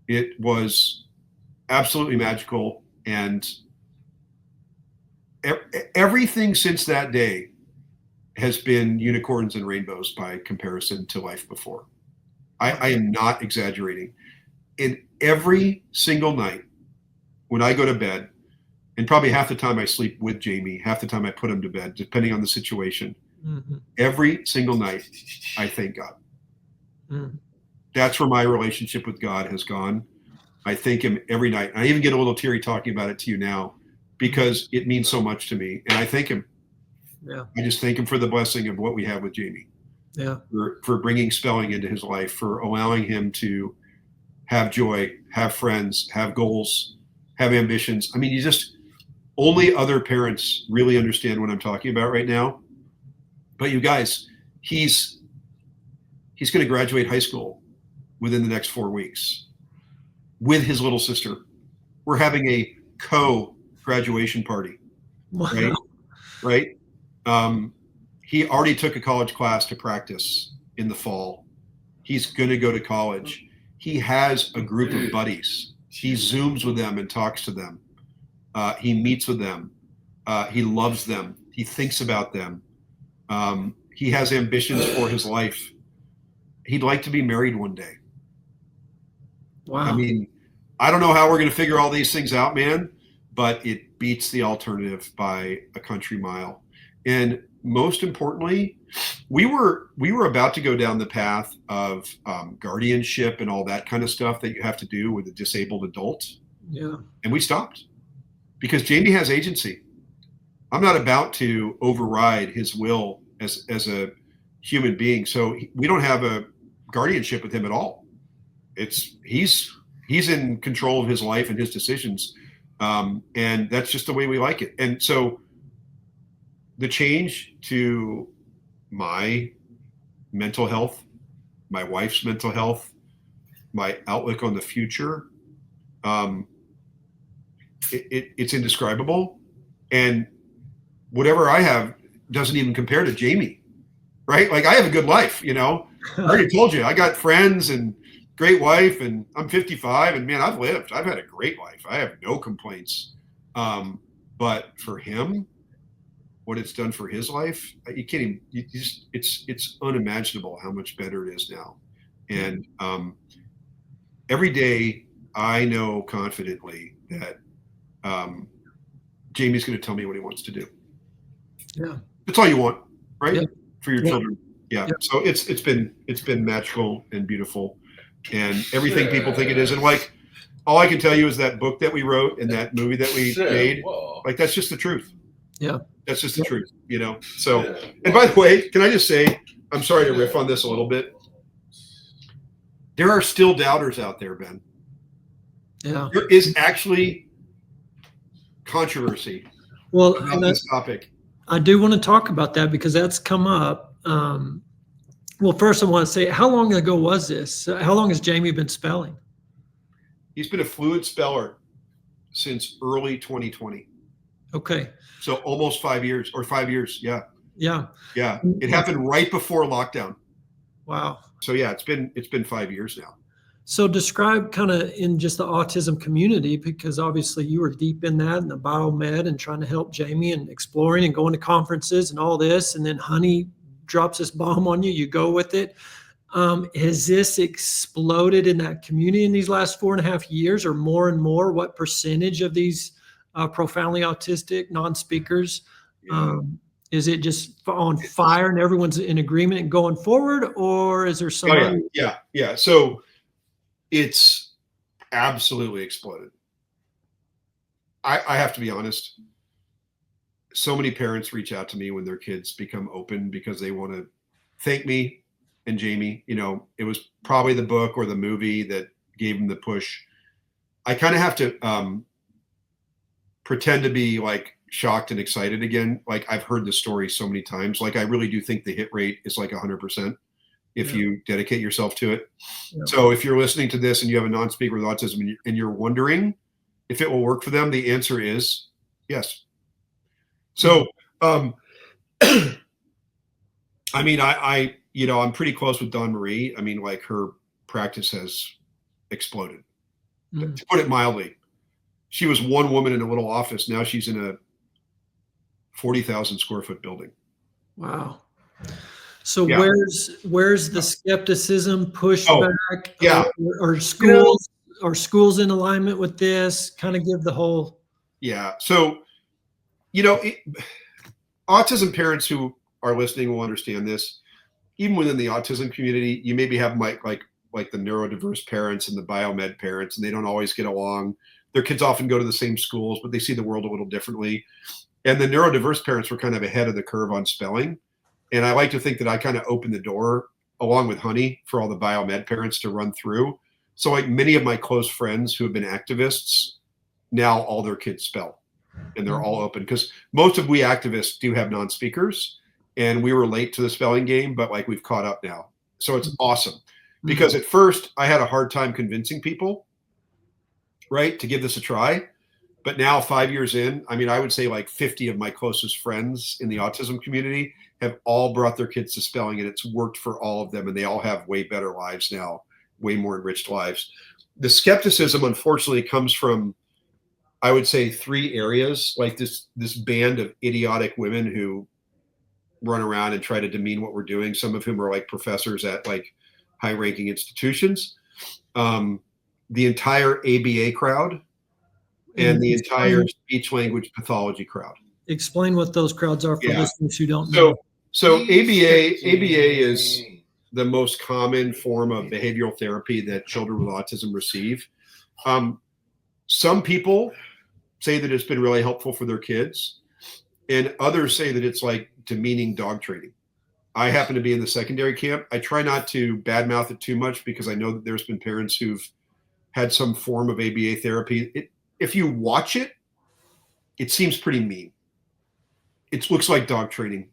It was absolutely magical, and everything since that day has been unicorns and rainbows by comparison to life before. I am not exaggerating. And every single night when I go to bed, and probably half the time I sleep with Jamie, half the time I put him to bed, depending on the situation. Mm-hmm. Every single night, I thank God. Mm-hmm. That's where my relationship with God has gone. I thank him every night. I even get a little teary talking about it to you now because it means so much to me. And I thank him. Yeah. I just thank him for the blessing of what we have with Jamie. Yeah. For bringing spelling into his life, for allowing him to have joy, have friends, have goals, have ambitions. I mean, you just, only other parents really understand what I'm talking about right now. But you guys, he's going to graduate high school within the next 4 weeks with his little sister. We're having a co-graduation party, Wow. right? He already took a college class to practice in the fall. He's going to go to college. He has a group of buddies. He Zooms with them and talks to them. He meets with them. He loves them. He thinks about them. He has ambitions for his life. He'd like to be married one day. Wow. I mean, I don't know how we're going to figure all these things out, man, but it beats the alternative by a country mile. And most importantly, we were about to go down the path of guardianship and all that kind of stuff that you have to do with a disabled adult. Yeah. And we stopped because Jamie has agency. I'm not about to override his will as a human being. So we don't have a guardianship with him at all. He's in control of his life and his decisions. And that's just the way we like it. And so the change to my mental health, my wife's mental health, my outlook on the future, it's indescribable. And whatever I have doesn't even compare to Jamie, right? Like I have a good life, you know. I already told you, I got friends and great wife, and I'm 55, and man, I've had a great life. I have no complaints. But for him, what it's done for his life, you can't even, it's unimaginable how much better it is now. And every day I know confidently that Jamie's going to tell me what he wants to do. Yeah. That's all you want, right? Yeah. For your children. Yeah. Yeah. So it's been magical and beautiful, and everything people think it is. And like, all I can tell you is that book that we wrote and that movie that we made, like, that's just the truth. Yeah. That's just the truth, you know? So, and by the way, can I just say, I'm sorry to riff on this a little bit. There are still doubters out there, Ben. Yeah. There is actually controversy about this topic. I do want to talk about that because that's come up. Well, first I want to say, how long ago was this? How long has Jamie been spelling? He's been a fluid speller since early 2020. Okay. So almost 5 years, or 5 years. Yeah. Yeah. Yeah. It happened right before lockdown. Wow. So yeah, it's been 5 years now. So describe kind of in just the autism community, because obviously you were deep in that and the biomed and trying to help Jamie and exploring and going to conferences and all this. And then Honey drops this bomb on you, you go with it. Has this exploded in that community in these last 4.5 years, or more and more? What percentage of these profoundly autistic non-speakers, is it just on fire and everyone's in agreement and going forward, or is there some? Yeah. So it's absolutely exploded. I have to be honest. So many parents reach out to me when their kids become open because they want to thank me and Jamie. You know, it was probably the book or the movie that gave them the push. I kind of have to pretend to be like shocked and excited again. Like, I've heard the story so many times. Like, I really do think the hit rate is like 100% if you dedicate yourself to it. Yeah. So if you're listening to this and you have a non-speaker with autism and you're wondering if it will work for them, the answer is yes. So, I mean, I'm pretty close with Dawn Marie. I mean, like, her practice has exploded. Mm. To put it mildly, she was one woman in a little office. Now she's in a 40,000 square foot building. Wow. So Yeah. where's the skepticism, pushback, yeah. or schools in alignment with this? Kind of give the whole. Yeah. So, autism parents who are listening will understand this. Even within the autism community, you maybe have like the neurodiverse parents and the biomed parents, and they don't always get along. Their kids often go to the same schools, but they see the world a little differently. And the neurodiverse parents were kind of ahead of the curve on spelling. And I like to think that I kind of opened the door along with Honey for all the biomed parents to run through. So like many of my close friends who have been activists, now all their kids spell and they're all open, because most of we activists do have non-speakers, and we were late to the spelling game, but like we've caught up now. So it's awesome, because at first I had a hard time convincing people, right, to give this a try. But now 5 years in, I mean, I would say like 50 of my closest friends in the autism community have all brought their kids to spelling, and it's worked for all of them. And they all have way better lives now, way more enriched lives. The skepticism, unfortunately, comes from, I would say, 3 areas, like this band of idiotic women who run around and try to demean what we're doing. Some of whom are like professors at like high ranking institutions, the entire ABA crowd, and the entire speech language pathology crowd. Explain what those crowds are for listeners who don't know. So ABA is the most common form of behavioral therapy that children with autism receive. Some people say that it's been really helpful for their kids, and others say that it's like demeaning dog training. I happen to be in the secondary camp. I try not to badmouth it too much, because I know that there's been parents who've had some form of ABA therapy. If you watch it, it seems pretty mean. It looks like dog training.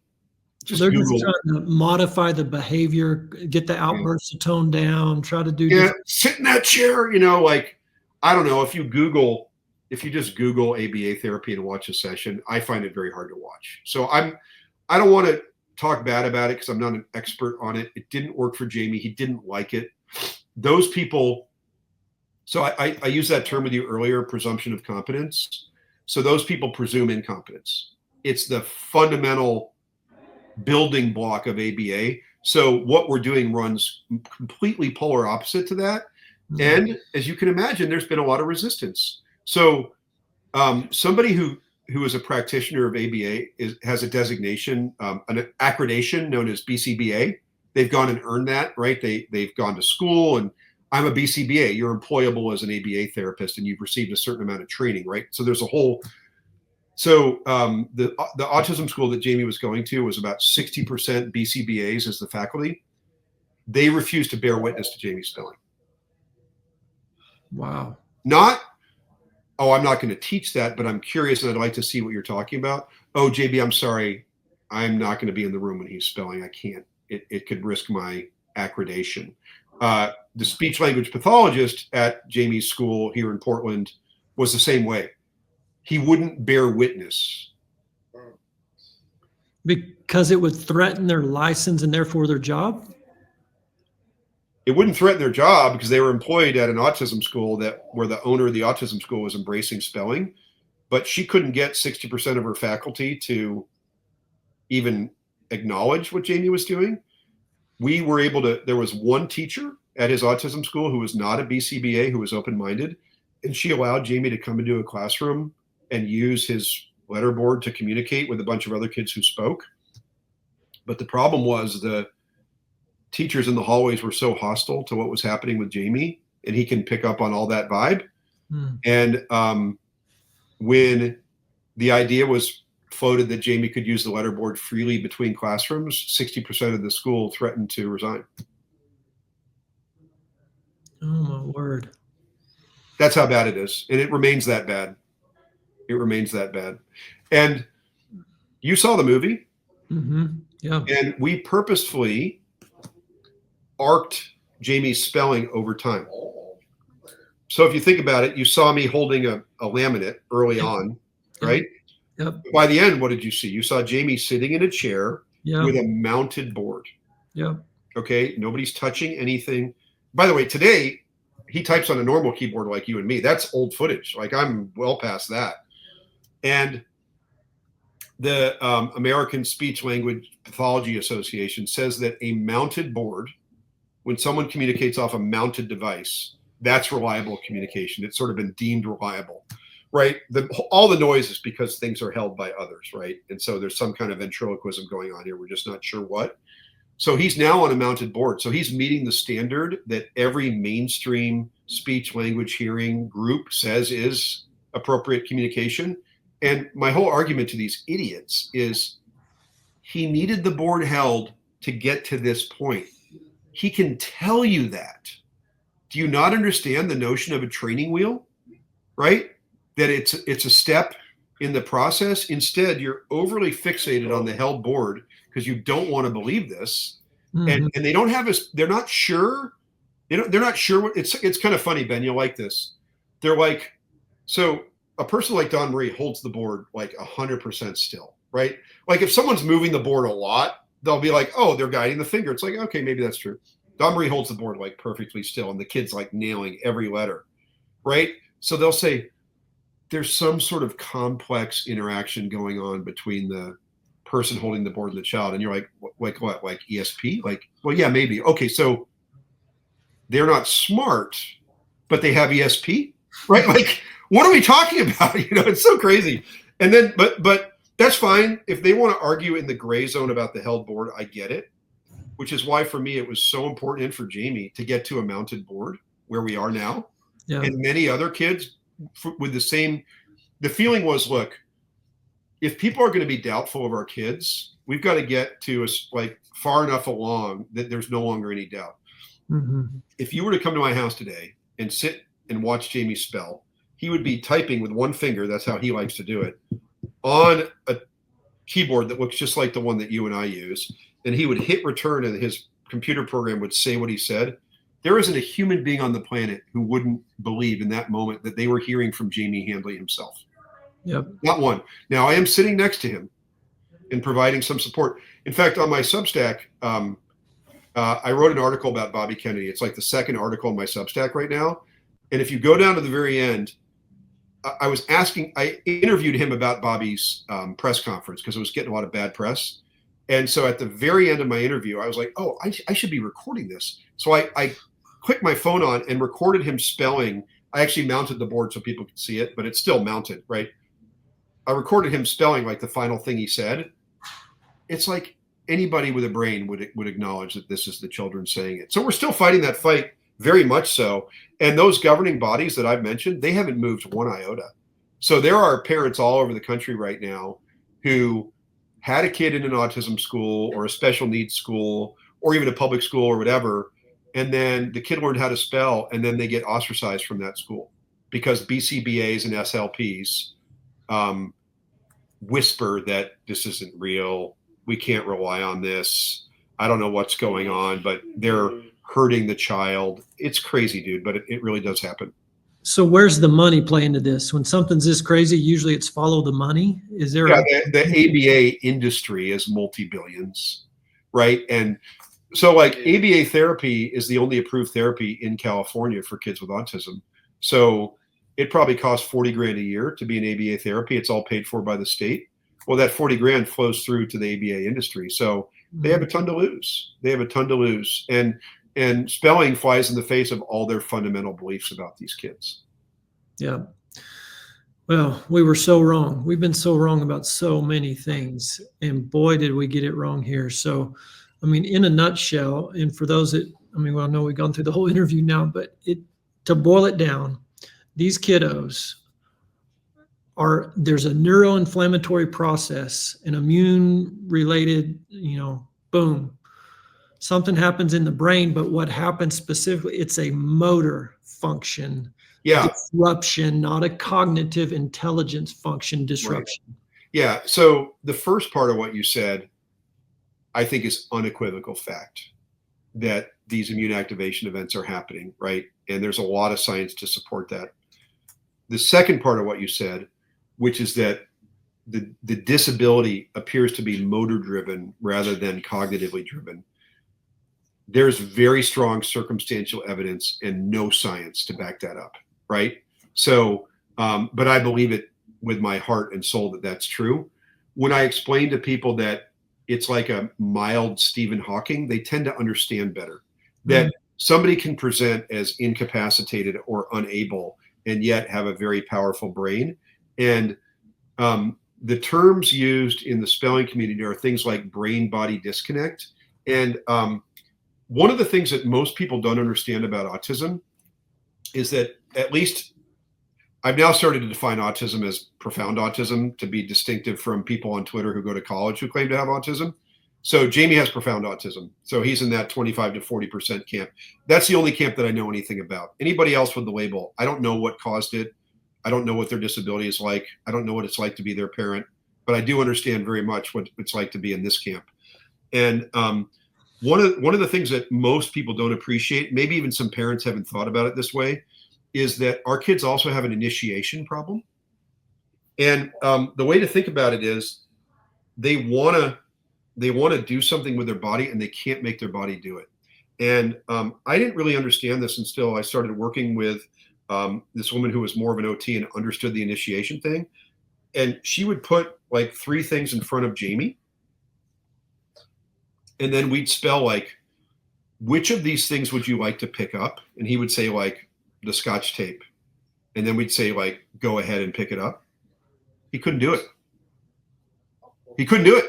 They're just trying to modify the behavior, get the outbursts to tone down, try to do sit in that chair, like, I don't know, if you just Google ABA therapy and watch a session, I find it very hard to watch. So I don't want to talk bad about it, because I'm not an expert on it. It didn't work for Jamie. He didn't like it. Those people, so I used that term with you earlier, presumption of competence. So those people presume incompetence. It's the fundamental building block of ABA. So what we're doing runs completely polar opposite to that. And as you can imagine, there's been a lot of resistance. So somebody who is a practitioner of ABA has a designation, an accreditation known as BCBA. They've gone and earned that, right? They've gone to school, and I'm a BCBA. You're employable as an ABA therapist, and you've received a certain amount of training, right? So there's a whole. So the autism school that Jamie was going to was about 60% BCBAs as the faculty. They refused to bear witness to Jamie's spelling. Wow. Not, oh, I'm not going to teach that, but I'm curious and I'd like to see what you're talking about. Oh, JB, I'm sorry. I'm not going to be in the room when he's spelling. I can't. It could risk my accreditation. The speech language pathologist at Jamie's school here in Portland was the same way. He wouldn't bear witness. Because it would threaten their license and therefore their job? It wouldn't threaten their job, because they were employed at an autism school where the owner of the autism school was embracing spelling, but she couldn't get 60% of her faculty to even acknowledge what Jamie was doing. We were able to, there was one teacher at his autism school who was not a BCBA, who was open-minded, and she allowed Jamie to come into a classroom and use his letterboard to communicate with a bunch of other kids who spoke. But the problem was the teachers in the hallways were so hostile to what was happening with Jamie, and he can pick up on all that vibe. And when the idea was floated that Jamie could use the letterboard freely between classrooms, 60% of the school threatened to resign. Oh my word. That's how bad it is. And it remains that bad. It remains that bad. And you saw the movie. Yeah. And we purposefully arced Jamie's spelling over time. So if you think about it, you saw me holding a laminate early on, right? Yep. By the end, what did you see? You saw Jamie sitting in a chair with a mounted board. Yep. Okay. Nobody's touching anything. By the way, today he types on a normal keyboard like you and me. That's old footage. Like I'm well past that. And the American Speech Language Pathology Association says that a mounted board, when someone communicates off a mounted device, that's reliable communication. It's sort of been deemed reliable, right? All the noise is because things are held by others, right? And so there's some kind of ventriloquism going on here. We're just not sure what. So he's now on a mounted board. So he's meeting the standard that every mainstream speech, language, hearing group says is appropriate communication. And my whole argument to these idiots is he needed the board held to get to this point. He can tell you that. Do you not understand the notion of a training wheel, right? That it's a step in the process. Instead, you're overly fixated on the held board because you don't want to believe this. Mm-hmm. And they don't have they're not sure. They're not sure what it's kind of funny, Ben, you'll like this. They're like, so a person like Don Marie holds the board like 100% still, right? Like if someone's moving the board a lot, they'll be like, oh, they're guiding the finger. It's like, okay, maybe that's true. Don Marie holds the board like perfectly still, and the kid's like nailing every letter, right? So they'll say there's some sort of complex interaction going on between the person holding the board and the child. And you're like what? Like ESP? Like, well, yeah, maybe. Okay, so they're not smart, but they have ESP, right? Like, what are we talking about? It's so crazy. And then, but that's fine. If they want to argue in the gray zone about the held board, I get it, which is why for me, it was so important and for Jamie to get to a mounted board where we are now. Yeah. And many other kids with the feeling was, look, if people are going to be doubtful of our kids, we've got to get to like far enough along that there's no longer any doubt. Mm-hmm. If you were to come to my house today and sit and watch Jamie spell, he would be typing with one finger, that's how he likes to do it, on a keyboard that looks just like the one that you and I use. And he would hit return and his computer program would say what he said. There isn't a human being on the planet who wouldn't believe in that moment that they were hearing from Jamie Handley himself. Yep. Not one. Now, I am sitting next to him and providing some support. In fact, on my Substack, I wrote an article about Bobby Kennedy. It's like the second article in my Substack right now. And if you go down to the very end, I interviewed him about Bobby's press conference because it was getting a lot of bad press. And so at the very end of my interview, I was like, oh, I should be recording this. So I clicked my phone on and recorded him spelling. I actually mounted the board so people could see it, but it's still mounted, right? I recorded him spelling like the final thing he said. It's like anybody with a brain would acknowledge that this is the children saying it. So we're still fighting that fight, very much so. And those governing bodies that I've mentioned, they haven't moved one iota. So there are parents all over the country right now who had a kid in an autism school or a special needs school or even a public school or whatever, and then the kid learned how to spell and then they get ostracized from that school because BCBAs and SLPs whisper that this isn't real. We can't rely on this. I don't know what's going on, but they're hurting the child. It's crazy, dude, but it really does happen. So where's the money play into this? When something's this crazy, usually it's follow the money. Is there the ABA industry is multi-billions, right? And so like ABA therapy is the only approved therapy in California for kids with autism. So it probably costs $40,000 a year to be an ABA therapy. It's all paid for by the state. Well, that $40,000 flows through to the ABA industry. So they have a ton to lose. And spelling flies in the face of all their fundamental beliefs about these kids. Yeah. Well, we were so wrong. We've been so wrong about so many things. And boy, did we get it wrong here. So, I mean, in a nutshell, and for those that, I know we've gone through the whole interview now, but to boil it down, these kiddos there's a neuroinflammatory process, an immune related, boom. Something happens in the brain, but what happens specifically, it's a motor function disruption, not a cognitive intelligence function disruption. Right. Yeah. So the first part of what you said, I think is unequivocal fact that these immune activation events are happening, right? And there's a lot of science to support that. The second part of what you said, which is that the disability appears to be motor driven rather than cognitively driven. there's very strong circumstantial evidence and no science to back that up, right? So, but I believe it with my heart and soul that that's true. When I explain to people that it's like a mild Stephen Hawking, they tend to understand better that somebody can present as incapacitated or unable and yet have a very powerful brain. And the terms used in the spelling community are things like brain-body disconnect. And one of the things that most people don't understand about autism is that, at least I've now started to define autism as profound autism to be distinctive from people on Twitter who go to college who claim to have autism. So Jamie has profound autism. So he's in that 25 to 40% camp. That's the only camp that I know anything about. Anybody else with the label, I don't know what caused it. I don't know what their disability is like. I don't know what it's like to be their parent, but I do understand very much what it's like to be in this camp. And one of the things that most people don't appreciate, maybe even some parents haven't thought about it this way, is that our kids also have an initiation problem. And the way to think about it is they want to do something with their body and they can't make their body do it. And I didn't really understand this until I started working with this woman who was more of an OT and understood the initiation thing. And she would put like 3 things in front of Jamie. And then we'd spell like, which of these things would you like to pick up? And he would say like the Scotch tape. And then we'd say like, go ahead and pick it up. He couldn't do it. He couldn't do it.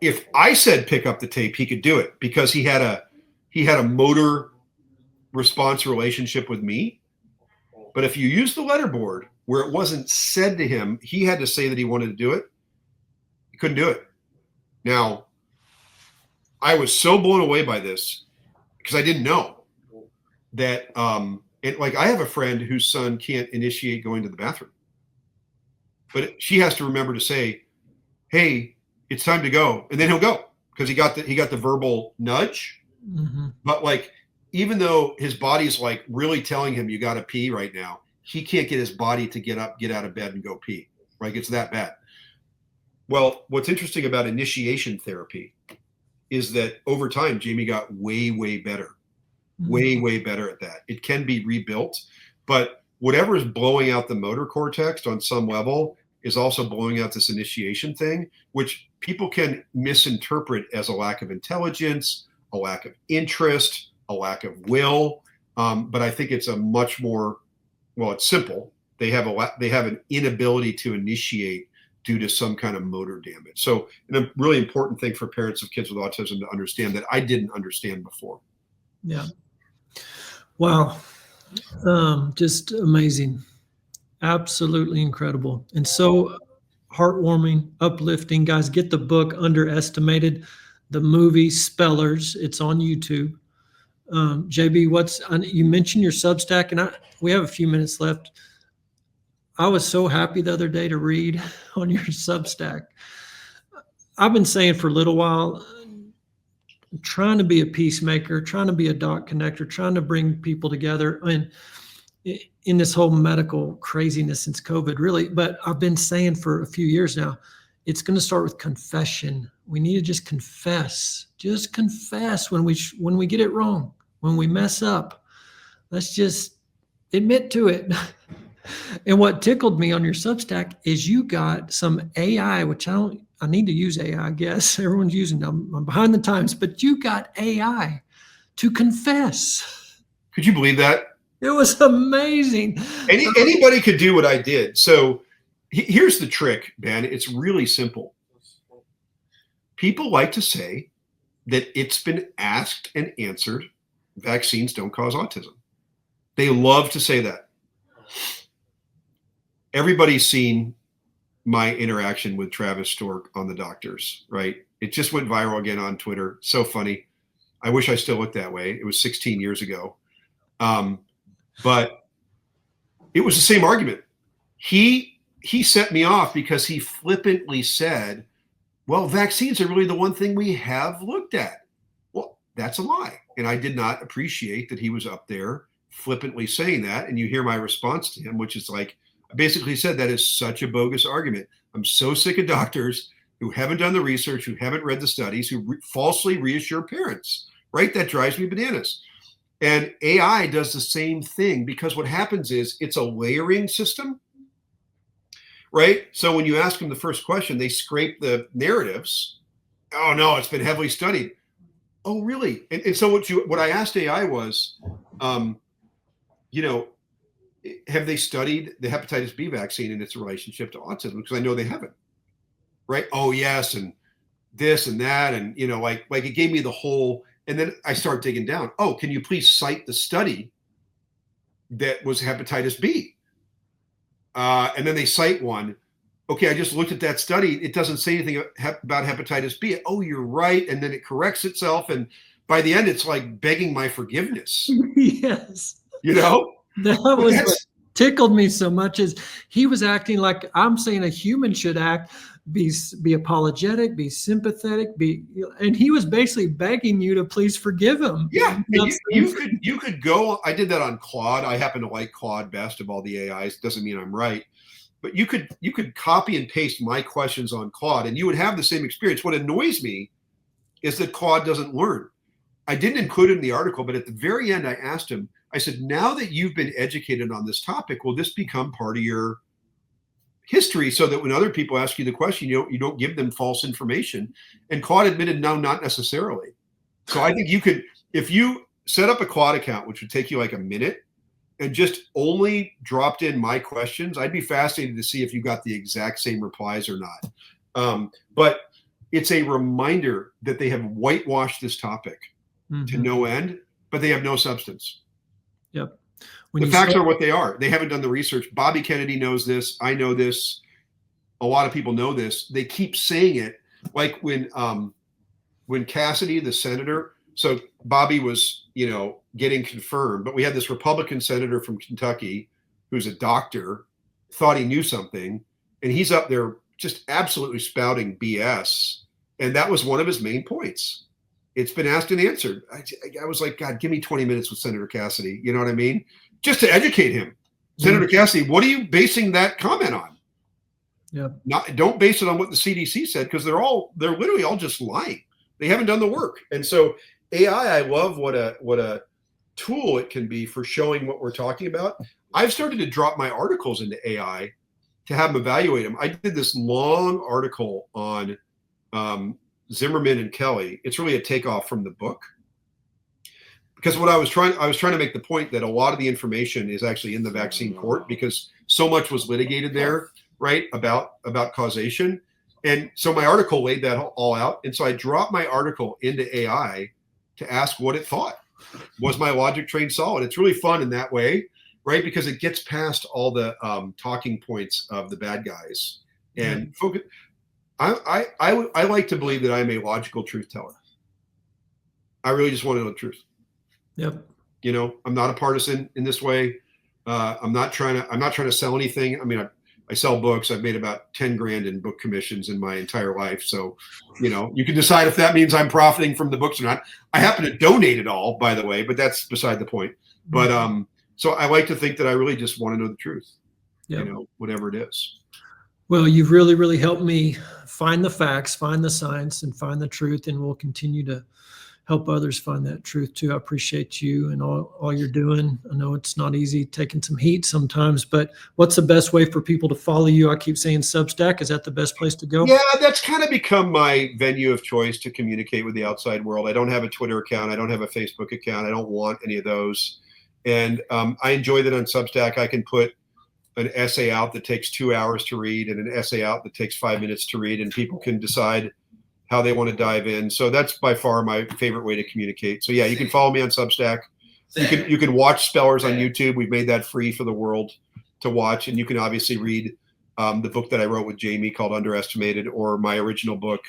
If I said pick up the tape, he could do it because he had a motor response relationship with me. But if you use the letterboard where it wasn't said to him, he had to say that he wanted to do it. He couldn't do it. Now, I was so blown away by this because I didn't know that. Like I have a friend whose son can't initiate going to the bathroom, but she has to remember to say, "Hey, it's time to go," and then he'll go because he got the verbal nudge. Mm-hmm. But like, even though his body's like really telling him you got to pee right now, he can't get his body to get up, get out of bed, and go pee. Like it's that bad. Well, what's interesting about initiation therapy is that over time, Jamie got way, way better, way, way better at that. It can be rebuilt, but whatever is blowing out the motor cortex on some level is also blowing out this initiation thing, which people can misinterpret as a lack of intelligence, a lack of interest, a lack of will. But I think it's a much more, well, it's simple. They have an inability to initiate due to some kind of motor damage. So a really important thing for parents of kids with autism to understand that I didn't understand before. Yeah. Wow. Just amazing. Absolutely incredible. And so heartwarming, uplifting. Guys, get the book Underestimated, the movie Spellers. It's on YouTube. JB, you mentioned your Substack, and we have a few minutes left. I was so happy the other day to read on your Substack. I've been saying for a little while, trying to be a peacemaker, trying to be a dot connector, trying to bring people together and in this whole medical craziness since COVID, really. But I've been saying for a few years now, it's going to start with confession. We need to just confess when we get it wrong, when we mess up. Let's just admit to it. And what tickled me on your Substack is you got some AI, which I need to use AI, I guess. Everyone's using them. I'm behind the times, but you got AI to confess. Could you believe that? It was amazing. Anybody could do what I did. So here's the trick, Ben. It's really simple. People like to say that it's been asked and answered, vaccines don't cause autism. They love to say that. Everybody's seen my interaction with Travis Stork on The Doctors, right? It just went viral again on Twitter. So funny. I wish I still looked that way. It was 16 years ago. But it was the same argument. He set me off because he flippantly said, well, vaccines are really the one thing we have looked at. Well, that's a lie. And I did not appreciate that he was up there flippantly saying that. And you hear my response to him, which is like, I basically said that is such a bogus argument. I'm so sick of doctors who haven't done the research, who haven't read the studies, who falsely reassure parents, right? That drives me bananas. And AI does the same thing, because what happens is it's a layering system, right? So when you ask them the first question, they scrape the narratives. Oh no, it's been heavily studied. Oh, really? And so what I asked AI was, you know, have they studied the hepatitis B vaccine and its relationship to autism? Because I know they haven't. Right? Oh, yes, and this and that, and like it gave me the whole. And then I start digging down. Oh, can you please cite the study that was hepatitis B? And then they cite one. Okay, I just looked at that study. It doesn't say anything about hepatitis B. Oh, you're right. And then it corrects itself. And by the end, it's like begging my forgiveness. Yes. That was what tickled me so much, is he was acting like I'm saying a human should act, be apologetic, be sympathetic, and he was basically begging you to please forgive him. Yeah, and you could go. I did that on Claude. I happen to like Claude best of all the AIs. Doesn't mean I'm right, but you could copy and paste my questions on Claude, and you would have the same experience. What annoys me is that Claude doesn't learn. I didn't include it in the article, but at the very end, I asked him. I said, now that you've been educated on this topic, will this become part of your history, so that when other people ask you the question, you don't give them false information? And Claude admitted, no, not necessarily. So I think you could, if you set up a Claude account, which would take you like a minute, and just only dropped in my questions, I'd be fascinated to see if you got the exact same replies or not. But it's a reminder that they have whitewashed this topic to no end, but they have no substance. Yep. The facts are what they are. They haven't done the research. Bobby Kennedy knows this. I know this. A lot of people know this. They keep saying it, like when Cassidy, the senator, so Bobby was, getting confirmed, but we had this Republican senator from Kentucky who's a doctor, thought he knew something, and he's up there just absolutely spouting BS. And that was one of his main points. It's been asked and answered. I was like, God, give me 20 minutes with Senator Cassidy. You know what I mean? Just to educate him. Senator Cassidy, what are you basing that comment on? Yeah. Don't base it on what the CDC said, because they're literally all just lying. They haven't done the work. And so AI, I love what a tool it can be for showing what we're talking about. I've started to drop my articles into AI to have them evaluate them. I did this long article on Zimmerman and Kelly. It's really a takeoff from the book, because what I was trying to make the point that a lot of the information is actually in the vaccine court, because so much was litigated there, right, about causation. And so my article laid that all out. And so I dropped my article into AI to ask what it thought. Was my logic train solid? It's really fun in that way, right? Because it gets past all the talking points of the bad guys and focus. I like to believe that I'm a logical truth teller. I really just want to know the truth. Yep. I'm not a partisan in this way. I'm not trying to sell anything. I mean, I sell books. I've made about 10 grand in book commissions in my entire life. So, you can decide if that means I'm profiting from the books or not. I happen to donate it all, by the way, but that's beside the point. But so I like to think that I really just want to know the truth, whatever it is. Well, you've really, really helped me find the facts, find the science, and find the truth. And we'll continue to help others find that truth too. I appreciate you and all you're doing. I know it's not easy taking some heat sometimes, but what's the best way for people to follow you? I keep saying Substack. Is that the best place to go? Yeah, that's kind of become my venue of choice to communicate with the outside world. I don't have a Twitter account. I don't have a Facebook account. I don't want any of those. And I enjoy that on Substack. I can put an essay out that takes 2 hours to read and an essay out that takes 5 minutes to read, and people can decide how they want to dive in. So that's by far my favorite way to communicate. So yeah, you can follow me on Substack. You can watch Spellers on YouTube. We've made that free for the world to watch. And you can obviously read the book that I wrote with Jamie called Underestimated, or my original book,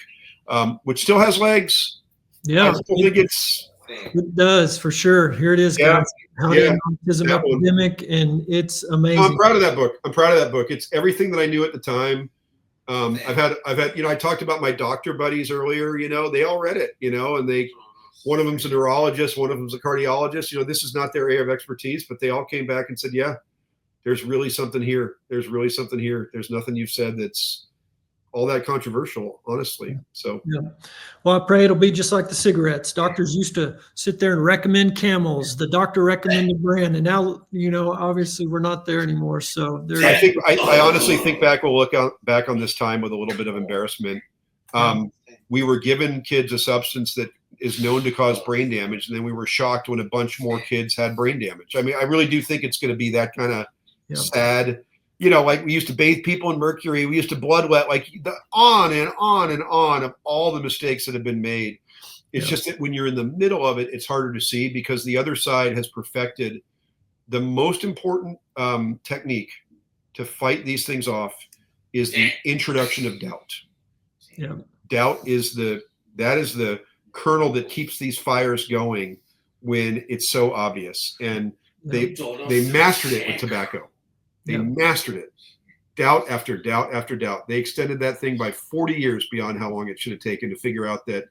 which still has legs. Yeah. I still think it does, for sure. Here it is, guys. How to End the Autism Epidemic, and it's amazing. I'm proud of that book. It's everything that I knew at the time. I've had, I talked about my doctor buddies earlier, they all read it, and one of them's a neurologist, one of them's a cardiologist, this is not their area of expertise, but they all came back and said, yeah, there's really something here. There's really something here. There's nothing you've said that's all that controversial, honestly. So Yeah. Well, I pray it'll be just like the cigarettes. Doctors used to sit there and recommend Camels. The doctor recommended brand, and now, obviously we're not there anymore. So I honestly think we'll look back on this time with a little bit of embarrassment. We were giving kids a substance that is known to cause brain damage, and then we were shocked when a bunch more kids had brain damage. I mean, I really do think it's going to be that kind of sad. Like we used to bathe people in mercury, we used to bloodlet, like on and on and on of all the mistakes that have been made. It's just that when you're in the middle of it, it's harder to see, because the other side has perfected the most important technique to fight these things off is the introduction of doubt. Yeah. Doubt is the kernel that keeps these fires going when it's so obvious. And they mastered it with tobacco. They mastered it. Doubt after doubt after doubt. They extended that thing by 40 years beyond how long it should have taken to figure out that,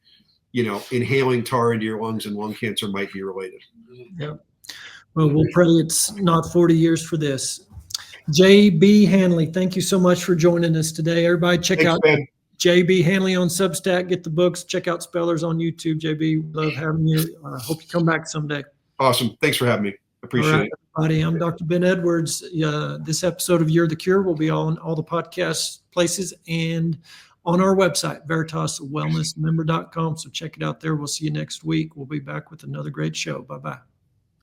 inhaling tar into your lungs and lung cancer might be related. Yeah. Well, we'll pray it's not 40 years for this. J.B. Handley, thank you so much for joining us today. Everybody check out J.B. Handley on Substack. Get the books. Check out Spellers on YouTube. J.B., love having you. Hope you come back someday. Awesome. Thanks for having me. Appreciate it. Everybody, I'm Dr. Ben Edwards. This episode of You're the Cure will be on all the podcast places and on our website, veritaswellnessmember.com. So check it out there. We'll see you next week. We'll be back with another great show. Bye-bye.